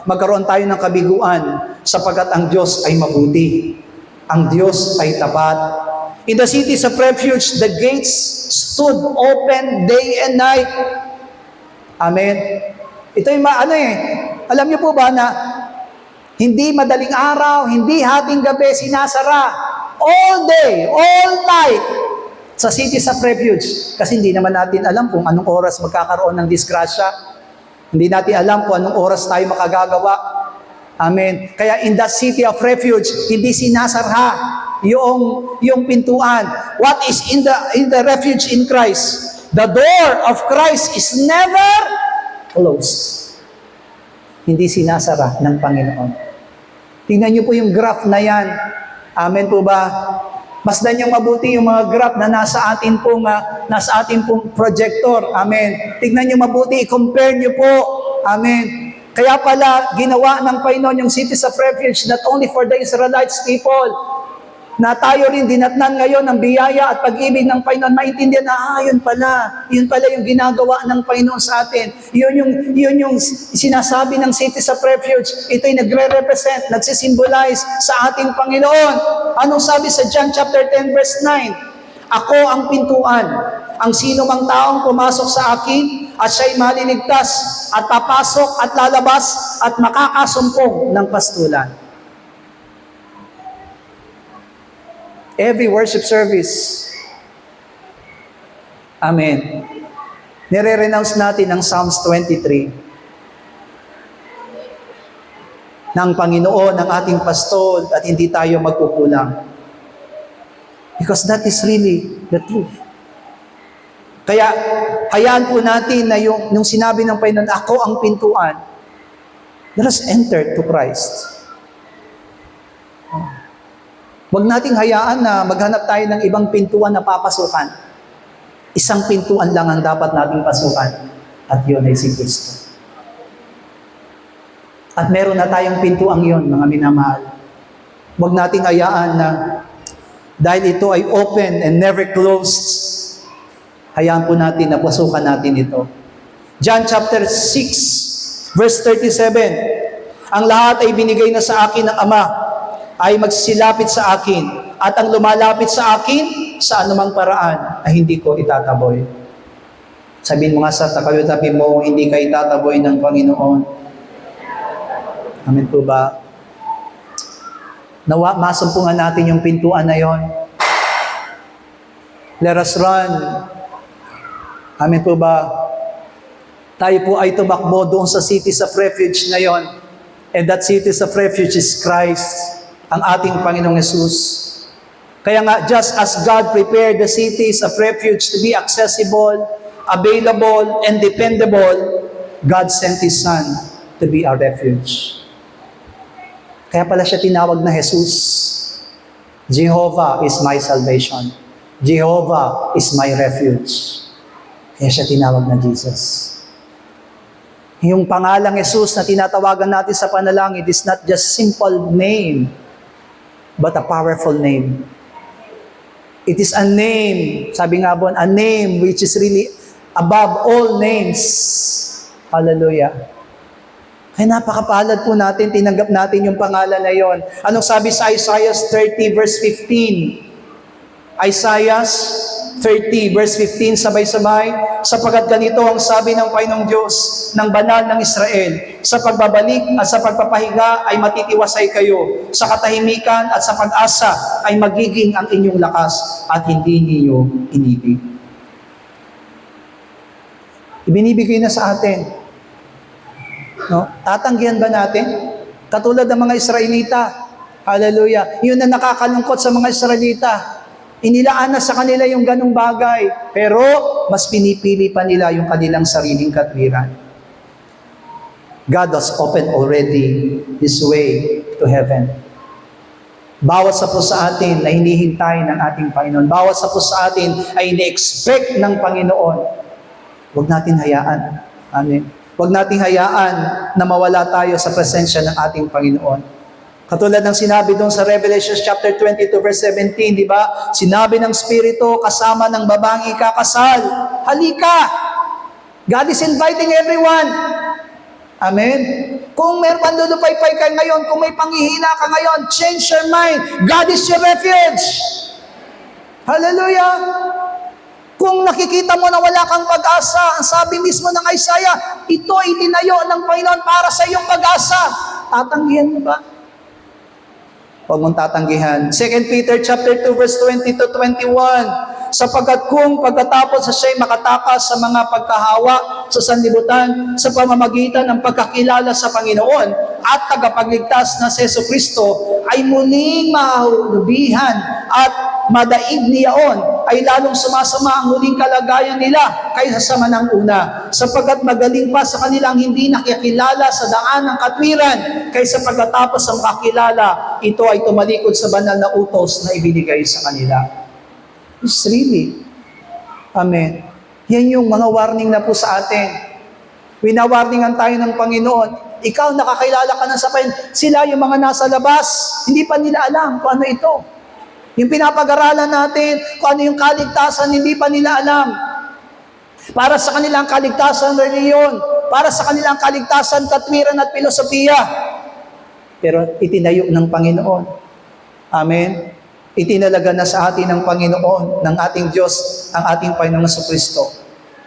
magkaroon tayo ng kabiguan sapagkat ang Diyos ay mabuti. Ang Diyos ay tapat. In the cities of refuge, the gates stood open day and night. Amen. Ito yung alam niyo po ba na hindi madaling araw, hindi hating gabi, sinasara. All day, all night, sa cities of refuge. Kasi hindi naman natin alam kung anong oras magkakaroon ng disgrasya. Hindi natin alam kung anong oras tayo makagagawa. Amen. Kaya in that city of refuge, hindi sinasarha yung pintuan. What is in the refuge in Christ? The door of Christ is never closed. Hindi sinasara ng Panginoon. Tingnan niyo po yung graph na yan. Amen po ba? Masdan yung mabuti yung mga graph na nasa atin pong projector. Amen. Tingnan niyo mabuti, i-compare niyo po. Amen. Kaya pala, ginawa ng Panginoon yung cities of refuge not only for the Israelites people, na tayo rin dinatnan ngayon ng biyaya at pag-ibig ng Panginoon, maintindihan na, yun pala yung ginagawa ng Panginoon sa atin. Yun yung sinasabi ng cities of refuge. Ito'y nagre-represent, nagsisimbolize sa ating Panginoon. Anong sabi sa John chapter 10 verse 9? Ako ang pintuan. Ang sino mang taong pumasok sa akin at siya'y maliligtas at papasok at lalabas at makakasumpong ng pastulan. Every worship service. Amen. Nire-renounce natin ang Psalms 23. Ng Panginoon, ng ating pastol, at hindi tayo magkukulang. Because that is really the truth. Kaya, hayaan po natin na yung sinabi ng Panginoon, ako ang pintuan, let us enter to Christ. Huwag nating hayaan na maghanap tayo ng ibang pintuan na papasukan. Isang pintuan lang ang dapat nating pasukan, at yun ay si Kristo. At meron na tayong pintuang yun, mga minamahal. Huwag nating hayaan na dahil ito ay open and never closed, hayaan po natin na pasukan natin ito. John chapter 6, verse 37, ang lahat ay binigay na sa akin ng Ama, ay magsisilapit sa akin, at ang lumalapit sa akin, sa anumang paraan, ay hindi ko itataboy. Sabihin mo nga sa tabi mo, hindi ka itataboy ng Panginoon. Amen po ba? Nawa, masumpungan natin yung pintuan na yon. Let us run. Amen po ba? Tayo po ay tumakbo doon sa cities of refuge na yon. And that cities of refuge is Christ, ang ating Panginoong Yesus. Kaya nga, just as God prepared the cities of refuge to be accessible, available, and dependable, God sent His Son to be our refuge. Kaya pala siya tinawag na Jesus. Jehovah is my salvation. Jehovah is my refuge. Kaya siya tinawag na Jesus. Yung pangalang Jesus na tinatawagan natin sa panalangin is not just simple name, but a powerful name. It is a name, sabi nga po, a name which is really above all names. Hallelujah. Kaya napakapalad po natin, tinanggap natin yung pangalan na yon. Anong sabi sa Isaiah 30 verse 15? Isaiah 30 verse 15, sabay-sabay, sapagat ganito ang sabi ng Panginoong Diyos, ng banal ng Israel, sa pagbabalik at sa pagpapahiga ay matitiwasay kayo, sa katahimikan at sa pag-asa ay magiging ang inyong lakas at hindi niyo inibig. Ibinibigay na sa atin. No? Tatanggihan ba natin? Katulad ng mga Israelita. Hallelujah. Yun na nakakalungkot sa mga Israelita. Inilaan na sa kanila yung ganong bagay, pero mas pinipili pa nila yung kanilang sariling katwiran. God has opened already His way to heaven. Bawat sa po sa atin na hinihintay ng ating Panginoon, bawat sa po sa atin ay ini-expect ng Panginoon. Huwag natin hayaan. Amen. Huwag natin hayaan na mawala tayo sa presensya ng ating Panginoon. Katulad ng sinabi doon sa Revelation chapter 22 verse 17, di ba? Sinabi ng Espiritu kasama ng babaeng ikakasal, halika! God is inviting everyone. Amen? Kung may panlulupaypay ka ngayon, kung may panghihina ka ngayon, change your mind. God is your refuge. Hallelujah! Kung nakikita mo na wala kang pag-asa, ang sabi mismo ng Isaiah, ito ay tinayo ng Panginoon para sa iyong pag-asa. Tatanggihan mo ba? Huwag mong tatanggihan. 2 Peter chapter 2 verse 20 to 21. Sapagkat kung pagkatapos sa siya'y makatakas sa mga pagkahawa sa sanlibutan sa pamamagitan ng pagkakilala sa Panginoon at tagapagligtas na si Jesucristo ay muling mahulubihan at madaig niyaon, ay lalong sumasama ang muling kalagayan nila kaysa sa manang una. Sapagkat magaling pa sa kanilang hindi nakikilala sa daan ng katwiran kaysa pagkatapos sa makakilala, ito ay tumalikod sa banal na utos na ibinigay sa kanila. It's really. Amen. Yan yung mga warning na po sa atin. Winawarningan tayo ng Panginoon. Ikaw, nakakilala ka na sa Panginoon. Sila yung mga nasa labas, hindi pa nila alam kung ano ito. Yung pinapag-aralan natin, kung ano yung kaligtasan, hindi pa nila alam. Para sa kanilang kaligtasan, reliyon. Para sa kanilang kaligtasan, katwiran at filosofiya. Pero itinayo ng Panginoon. Amen. Itinalaga na sa atin ng Panginoon, ng ating Diyos, ang ating Panginoong Jesucristo.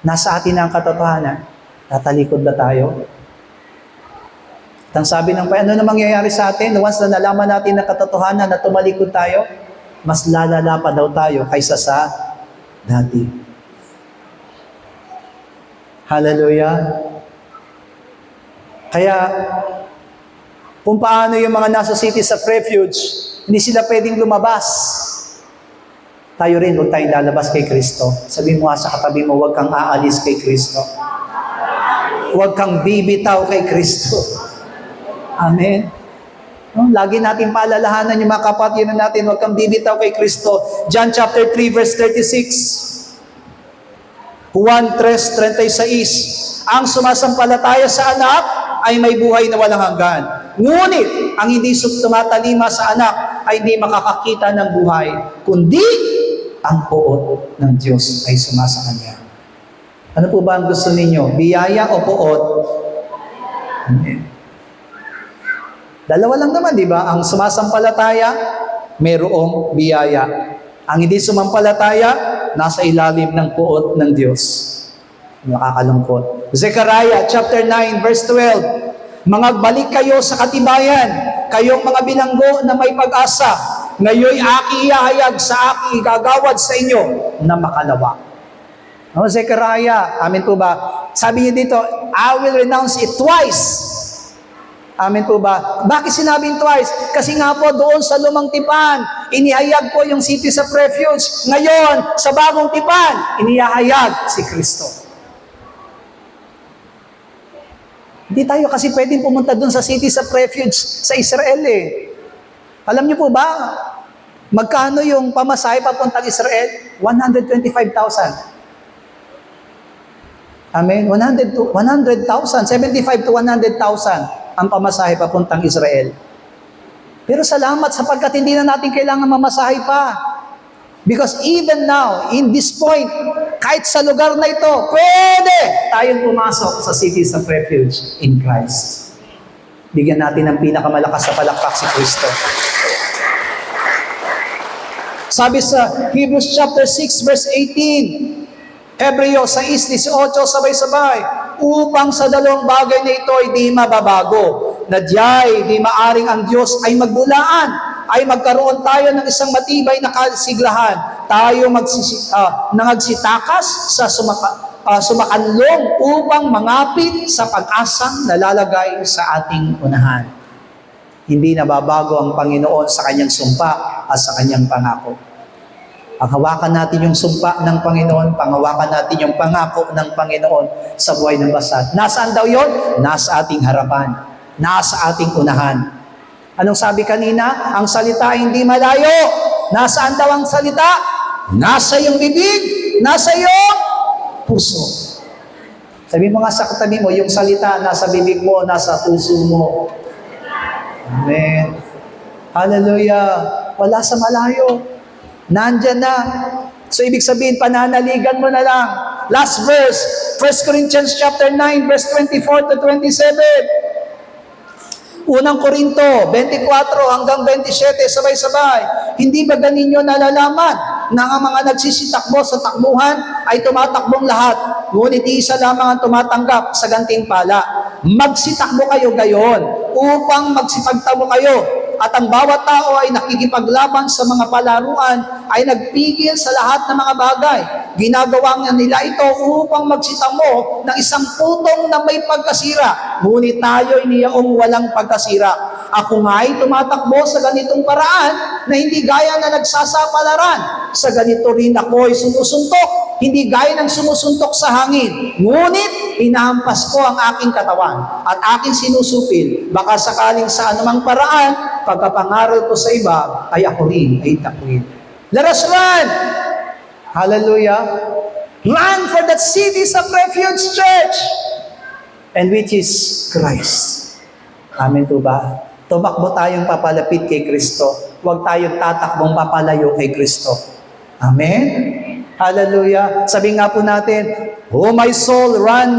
Nasa atin ang katotohanan. Tatalikod na tayo. At ang sabi ng Panginoon, ano na mangyayari sa atin? Once na nalaman natin ang katotohanan na tumalikod tayo, mas lalala pa daw tayo kaysa sa dati. Hallelujah. Kaya, kung paano yung mga nasa cities of refuge, hindi sila pwedeng lumabas. Tayo rin, huwag tayong lalabas kay Kristo. Sabi mo sa katabi mo, huwag kang aalis kay Kristo. Huwag kang bibitaw kay Kristo. Amen. Lagi natin paalalahanan yung mga kapatid natin, huwag kang bibitaw kay Kristo. John chapter 3 verse 36. Juan 3:36. Ang sumasampalataya sa anak ay may buhay na walang hanggan. Ngunit, ang hindi tumatalima sa anak ay hindi makakakita ng buhay, kundi ang poot ng Diyos ay sumasa kanya. Ano po ba ang gusto ninyo? Biyaya o poot? Amen. Dalawa lang naman, di ba? Ang sumasampalataya, mayroong biyaya. Ang hindi sumampalataya, nasa ilalim ng poot ng Diyos. Nakakalungkot. Zechariah chapter 9 verse 12. Mangagbalik kayo sa katibayan, kayong mga bilanggo na may pag-asa. Ngayoy aki ihahayag sa aki igagawad sa inyo na makalawa. Zechariah, amin po ba? Sabi niya dito, I will renounce it twice. Amin po ba? Bakit sinabing twice? Kasi nga po doon sa lumang tipan, inihayag po yung cities of refuge. Ngayon, sa bagong tipan, inihayag si Kristo. Hindi tayo kasi pwedeng pumunta doon sa cities of refuge sa Israel eh. Alam niyo po ba, magkano yung pamasahe papuntang Israel? 125,000. Amen? 100,000, 75 to 100,000 ang pamasahe papuntang Israel. Pero salamat sapagkat hindi na natin kailangan mamasahe pa. Because even now, in this point, kahit sa lugar na ito, pwede tayong pumasok sa cities of refuge in Christ. Bigyan natin ng pinakamalakas sa palakpak si Kristo. Sabi sa Hebrews chapter 6 verse 18, Hebreo 6:18, sabay-sabay, upang sa dalawang bagay na ito ay di mababago, na diyay di maaring ang Diyos ay magbulaan, ay magkaroon tayo ng isang matibay na kasiglahan. Tayo nangagsitakas sa sumakanlong upang mangapit sa pag-asang nalalagay sa ating unahan. Hindi nababago ang Panginoon sa kanyang sumpa at sa kanyang pangako. Panghawakan natin yung sumpa ng Panginoon, panghawakan natin yung pangako ng Panginoon sa buhay ng bansa. Nasaan daw yon? Nasa ating harapan. Nasa ating unahan. Anong sabi kanina? Ang salita ay hindi malayo. Nasaan daw ang salita? Nasa iyong bibig, nasa iyong puso. Sabi mo nga sa katabi mo, yung salita nasa bibig mo, nasa puso mo. Amen. Hallelujah. Wala sa malayo. Nandyan na. So, ibig sabihin, pananaligan mo na lang. Last verse, 1 Corinthians chapter 9, verse 24 to 27. Unang Korinto, 24 hanggang 27, sabay-sabay. Hindi ba ganinyo nalalaman na ang mga nagsisitakbo sa takbuhan ay tumatakbong lahat, ngunit isa lamang ang tumatanggap sa gantimpala. Magsitakbo kayo gayon upang magsipagtamo kayo. At ang bawat tao ay nakikipaglaban sa mga palaruan ay nagpigil sa lahat ng mga bagay. Ginagawa nga nila ito upang magsitamo ng isang putong na may pagkasira. Ngunit tayo ay niyaong walang pagkasira. Ako nga ay tumatakbo sa ganitong paraan na hindi gaya na nagsasapalaran. Sa ganito rin ako ay sumusuntok, hindi gaya ng sumusuntok sa hangin. Ngunit inahampas ko ang aking katawan at aking sinusupil. Baka sakaling sa anumang paraan, pagkapangaral ko sa iba, ay ako rin ay takwil. Let us run! Hallelujah! Run for that cities of refuge, church! And which is Christ. Amen po ba? Tumakbo tayong papalapit kay Kristo. Huwag tayong tatakbong papalayo kay Kristo. Amen? Hallelujah! Sabi nga po natin, oh my soul, run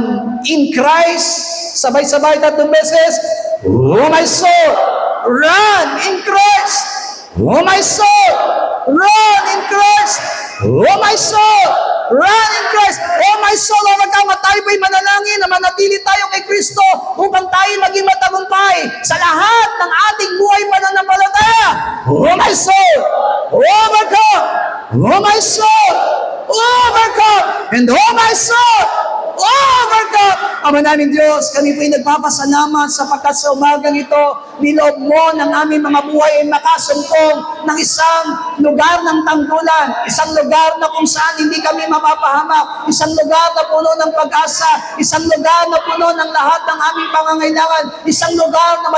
in Christ. Sabay-sabay tatlong beses. Oh my soul, run in Christ. Oh my soul, run in Christ. Oh my soul, run in Christ. Oh my soul, huwag kang tayo po'y manalangin na manatili tayo kay Kristo upang tayo maging matagumpay sa lahat ng ating buhay pananampalataya. Oh my soul, overcome. Oh my soul, overcome. And oh my soul, overcome. Ama namin Diyos, kami po'y nagpapasalamat sapagkat sa umagang ito, niloob mo ng aming mga buhay ay makasumpong ng isang lugar ng tanggulan, isang lugar na kung saan hindi kami mapapahamak, isang lugar na puno ng pag-asa, isang lugar na puno ng lahat ng aming pangangailangan, isang lugar na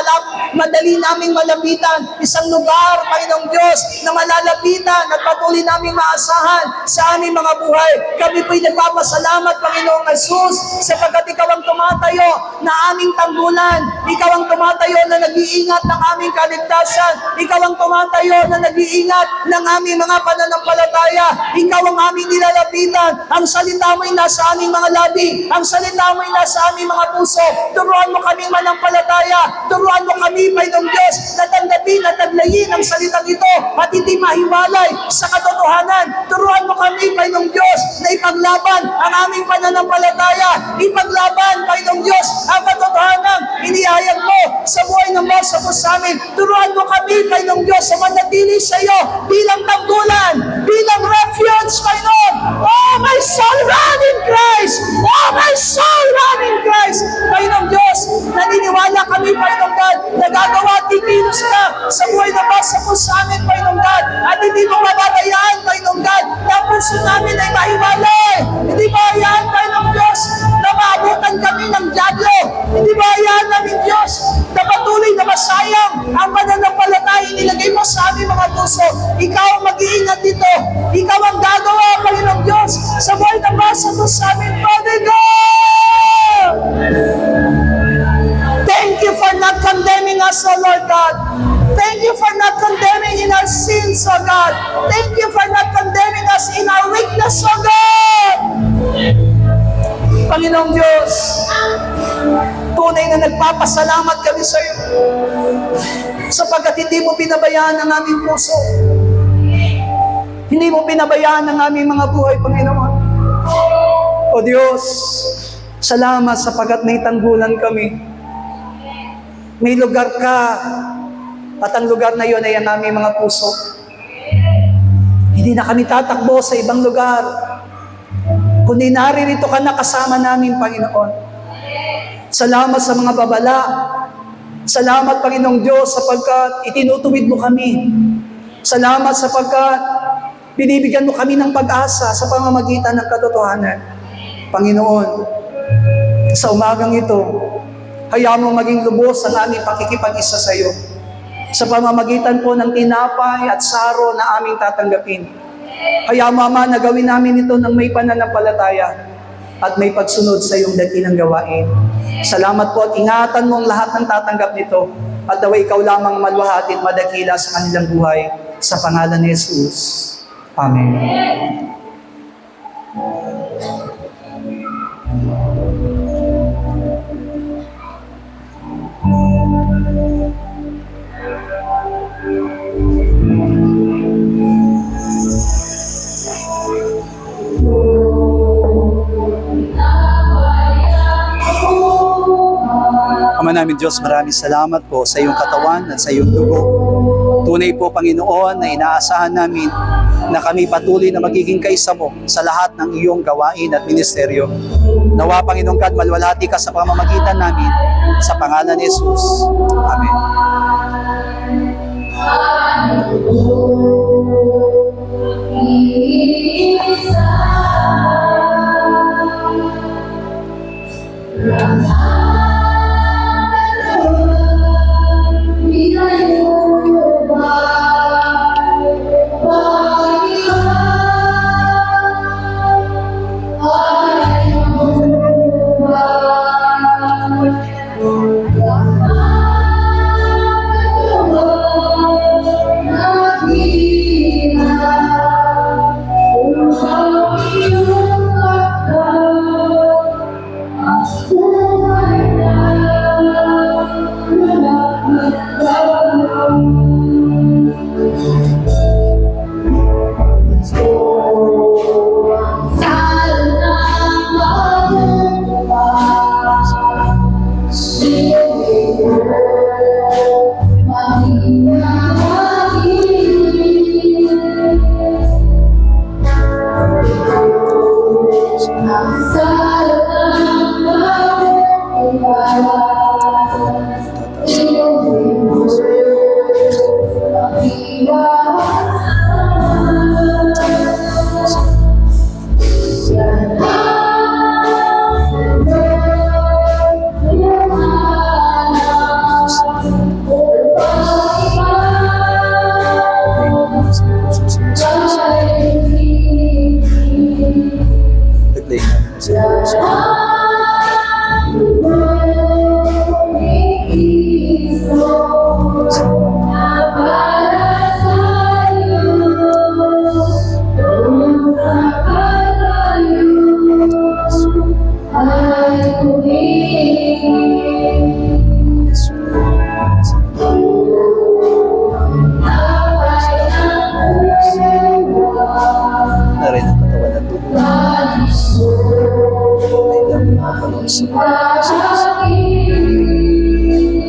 madali naming malapitan, isang lugar, Panginoong Diyos, na malalapitan at patuloy naming maasahan sa aming mga buhay. Kami po'y nagpapasalamat, Panginoong Jesus, sapagkat Ikaw ang tumatayo na aming tanggulan, Ikaw ang tumatayo na nag-iingat ng aming kaligtasan, Ikaw ang tumatayo na nag-iingat ng aming mga pananampalataya, Ikaw ang aming nilalapitan. Ang salita mo'y nasa aming mga labi, ang salita mo'y nasa aming mga puso. Turuan mo kaming manampalataya, turuan mo kami, Panginoong Diyos, na tanggapin at taglayin ang salitang ito at hindi mahiwalay sa katotohanan. Turuan mo kami, Panginoong Diyos, na ipaglaban ang aming pananampalataya, ipaglaban, Panginoong Diyos, ang katotohanan inihayag mo sa buhay ng mga sa amin. Turuan mo kami, Panginoong Diyos, sa manatili sa iyo bilang tanggulan, bilang refuge, Panginoon. Oh, my soul, run in Christ! Oh, my soul, run in Christ! Panginoong Diyos, naniniwala kami, Panginoong God, na gagawa at kikilos ka sa buhay ng mga sa amin, Panginoong God, at hindi mo mababayaan, Panginoong God, na ang puso namin ay mahiwalay. Hindi mo hayaan, Panginoong Diyos, na maabutan kami ng dyablo. Hindi mo hayaan namin, Diyos, na patuloy na masayang ang pananampalataya nilagay mo sa aming mga puso. Ikaw ang mag-iingat dito. Ikaw ang gagawa, Panginoong Diyos, sa buhay ng basa mo sa amin, Father God! Thank you for not condemning us, O Lord God. Thank you for not condemning in our sins, O God. Thank you for not condemning us in our weakness, O God. Panginoong Diyos, tunay na nagpapasalamat kami sa iyo sapagkat hindi mo pinabayaan ang aming puso. Hindi mo pinabayaan ang aming mga buhay, Panginoon. O Diyos, salamat sapagkat may tanggulan kami. May lugar ka at ang lugar na iyon ay ang aming mga puso. Hindi na kami tatakbo sa ibang lugar, kundi naririto ka na kasama namin, Panginoon. Salamat sa mga babala. Salamat, Panginoong Diyos, sapagkat itinutuwid mo kami. Salamat sapagkat binibigyan mo kami ng pag-asa sa pamamagitan ng katotohanan. Panginoon, sa umagang ito, hayaan mo maging lubos ang aming pakikipag-isa sa iyo. Sa pamamagitan po ng tinapay at saro na aming tatanggapin. Hayaan mo, Ama, na gawin namin ito ng may pananampalataya at may pagsunod sa iyong dakilang gawain. Salamat po at ingatan mo ang lahat ng tatanggap nito. at naway ikaw lamang maluwalhati at madakila sa kanilang buhay. Sa pangalan ni Jesus. Amen. Ama namin Diyos, maraming salamat po sa iyong katawan at sa iyong dugo. Tunay po, Panginoon, na inaasahan namin na kami patuloy na magiging kaisa mo sa lahat ng iyong gawain at ministeryo. Nawa, Panginoong God, maluwalhati ka sa pamamagitan namin sa pangalan ni Jesus. Amen.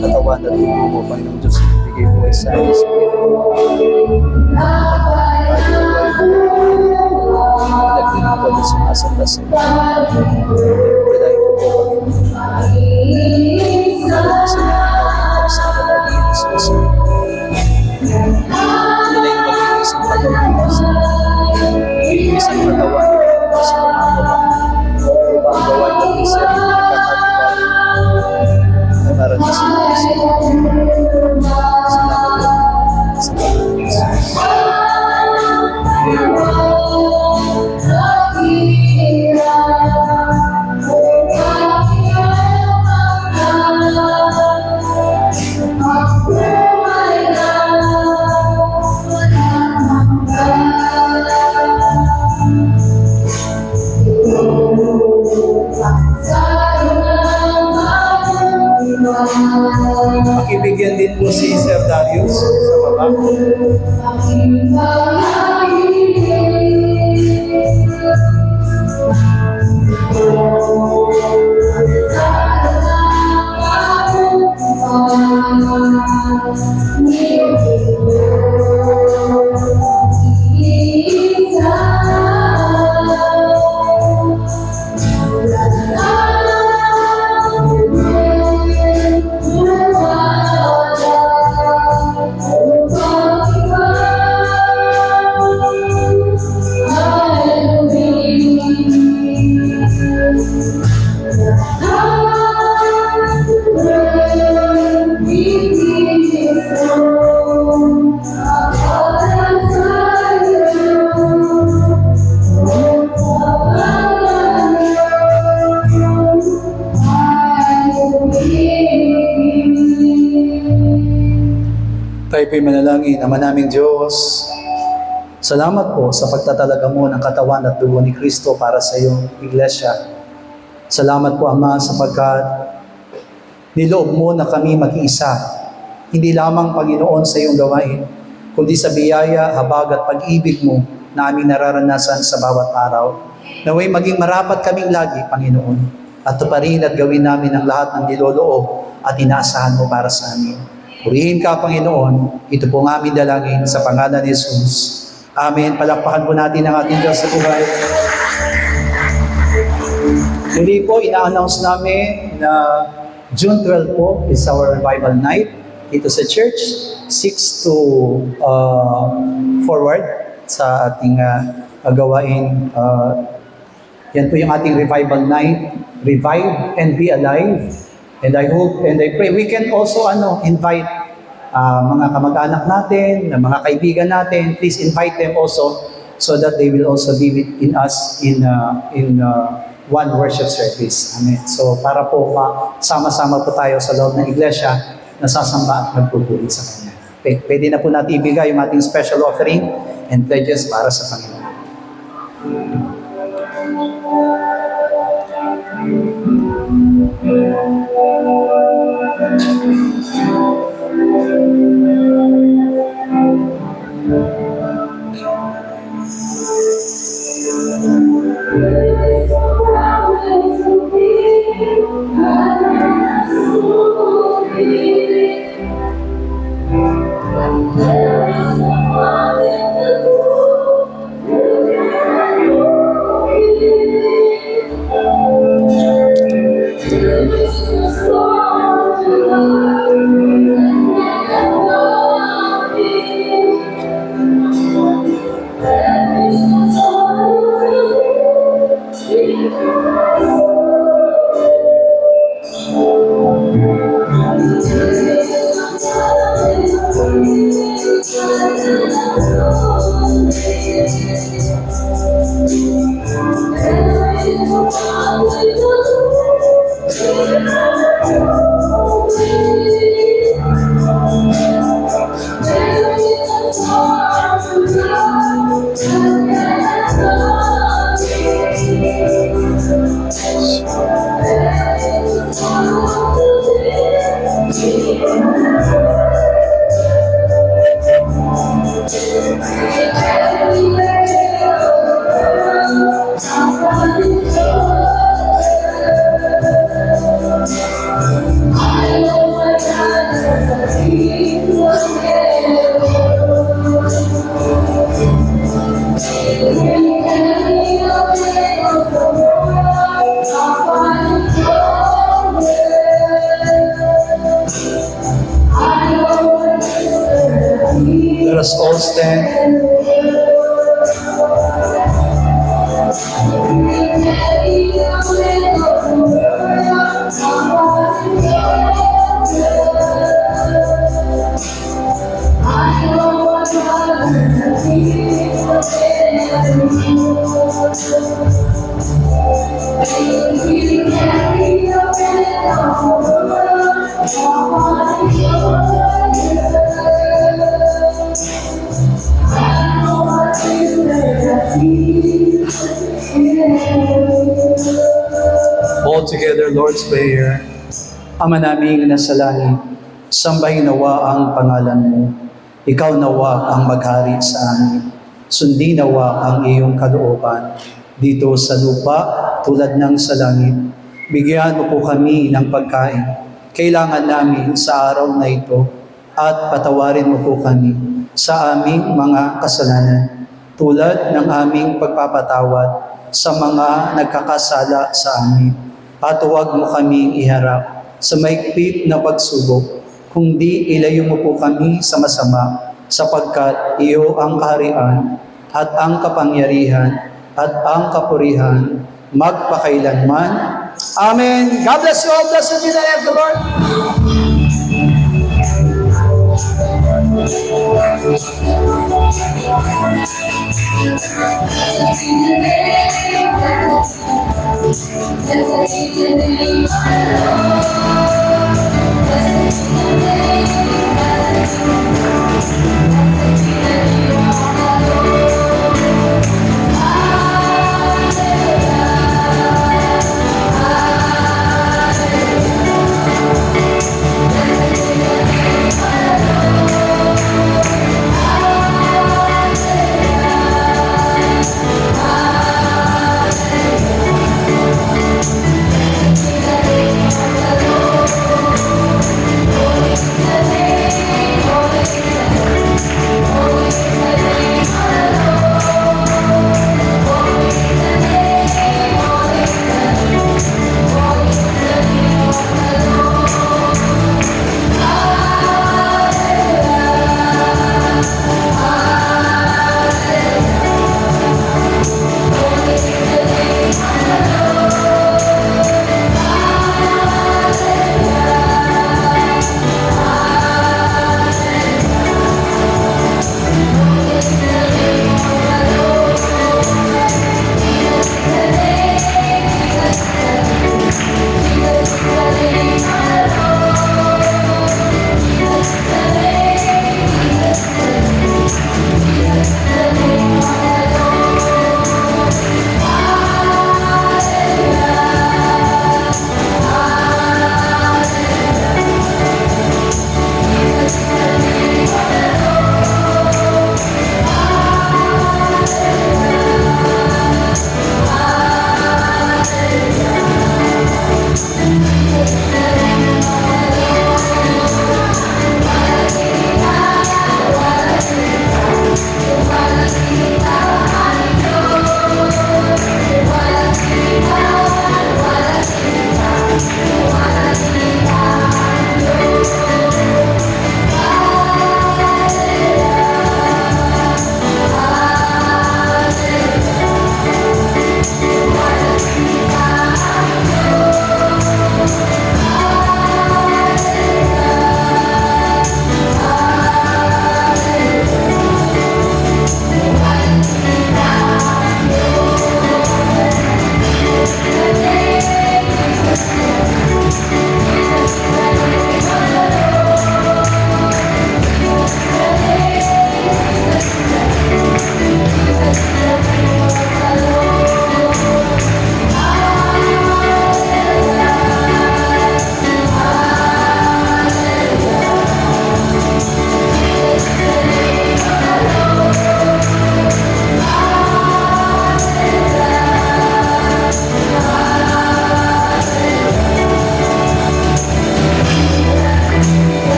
Katawan at dugo mo, Panginoong Diyos, ibigay po ay sa Espiritu. Nagdinig po na sumasanda sa iyo. Dahil ko po, Panginoon. Pagkaroon sa iyo, pagsama natin ang Jesus. Tunay na mag-iisang pag-ibig. Isang katawan sa mga katawan. Upang gawain natin sa iyo. Maraming salamat sa iyo. Salamat po. Salamat Pakibigyan din po si Sir Darius sa baba. Tayo manalangin. Ama naming Diyos, salamat po sa pagtatalaga mo ng katawan at dugo ni Kristo para sa iyong iglesia. Salamat po, Ama, sapagkat niloob mo na kami mag-iisa. Hindi lamang, Panginoon, sa iyong gawain, kundi sa biyaya, habag at pag-ibig mo na aming nararanasan sa bawat araw. Naway maging marapat kaming lagi, Panginoon, at tuparin at gawin namin ang lahat ng niloloob at inaasahan mo para sa amin. Purihin ka, Panginoon. Ito po ang aming dalangin sa pangalan ni Jesus. Amen. Palakpakan po natin ang ating Diyos sa buhay. Muli po, ina-announce namin na June 12 po is our revival night dito sa church. 6 to forward sa ating gawain. Yan po yung ating revival night. Revive and be alive. And I hope and I pray we can also invite mga kamag-anak natin, mga kaibigan natin. Please invite them also so that they will also be in us in one worship service. Amen. So para po sama-sama po tayo sa loob ng iglesia, nasasamba at magpupuri sa Kanya. Pwede na po natin ibigay yung ating special offering and pledges para sa Panginoon. Let us all stand. All together, Lord's Prayer. Ama naming nasa langit, sambahin nawa ang pangalan mo. Ikaw nawa ang maghari sa amin. Sundin nawa ang iyong kalooban dito sa lupa tulad ng sa langit. Bigyan mo po kami ng pagkain kailangan namin sa araw na ito at patawarin mo po kami sa aming mga kasalanan tulad ng aming pagpapatawad sa mga nagkakasala sa amin. At huwag mo kaming iharap sa maigpit na pagsubok, kundi ilayo mo po kami sa masama, sapagkat iyo ang kaharian at ang kapangyarihan at ang kapurihan magpakailanman. Amen. God bless you all. Blessed be the name of the Lord. Blessed be the name of the Lord.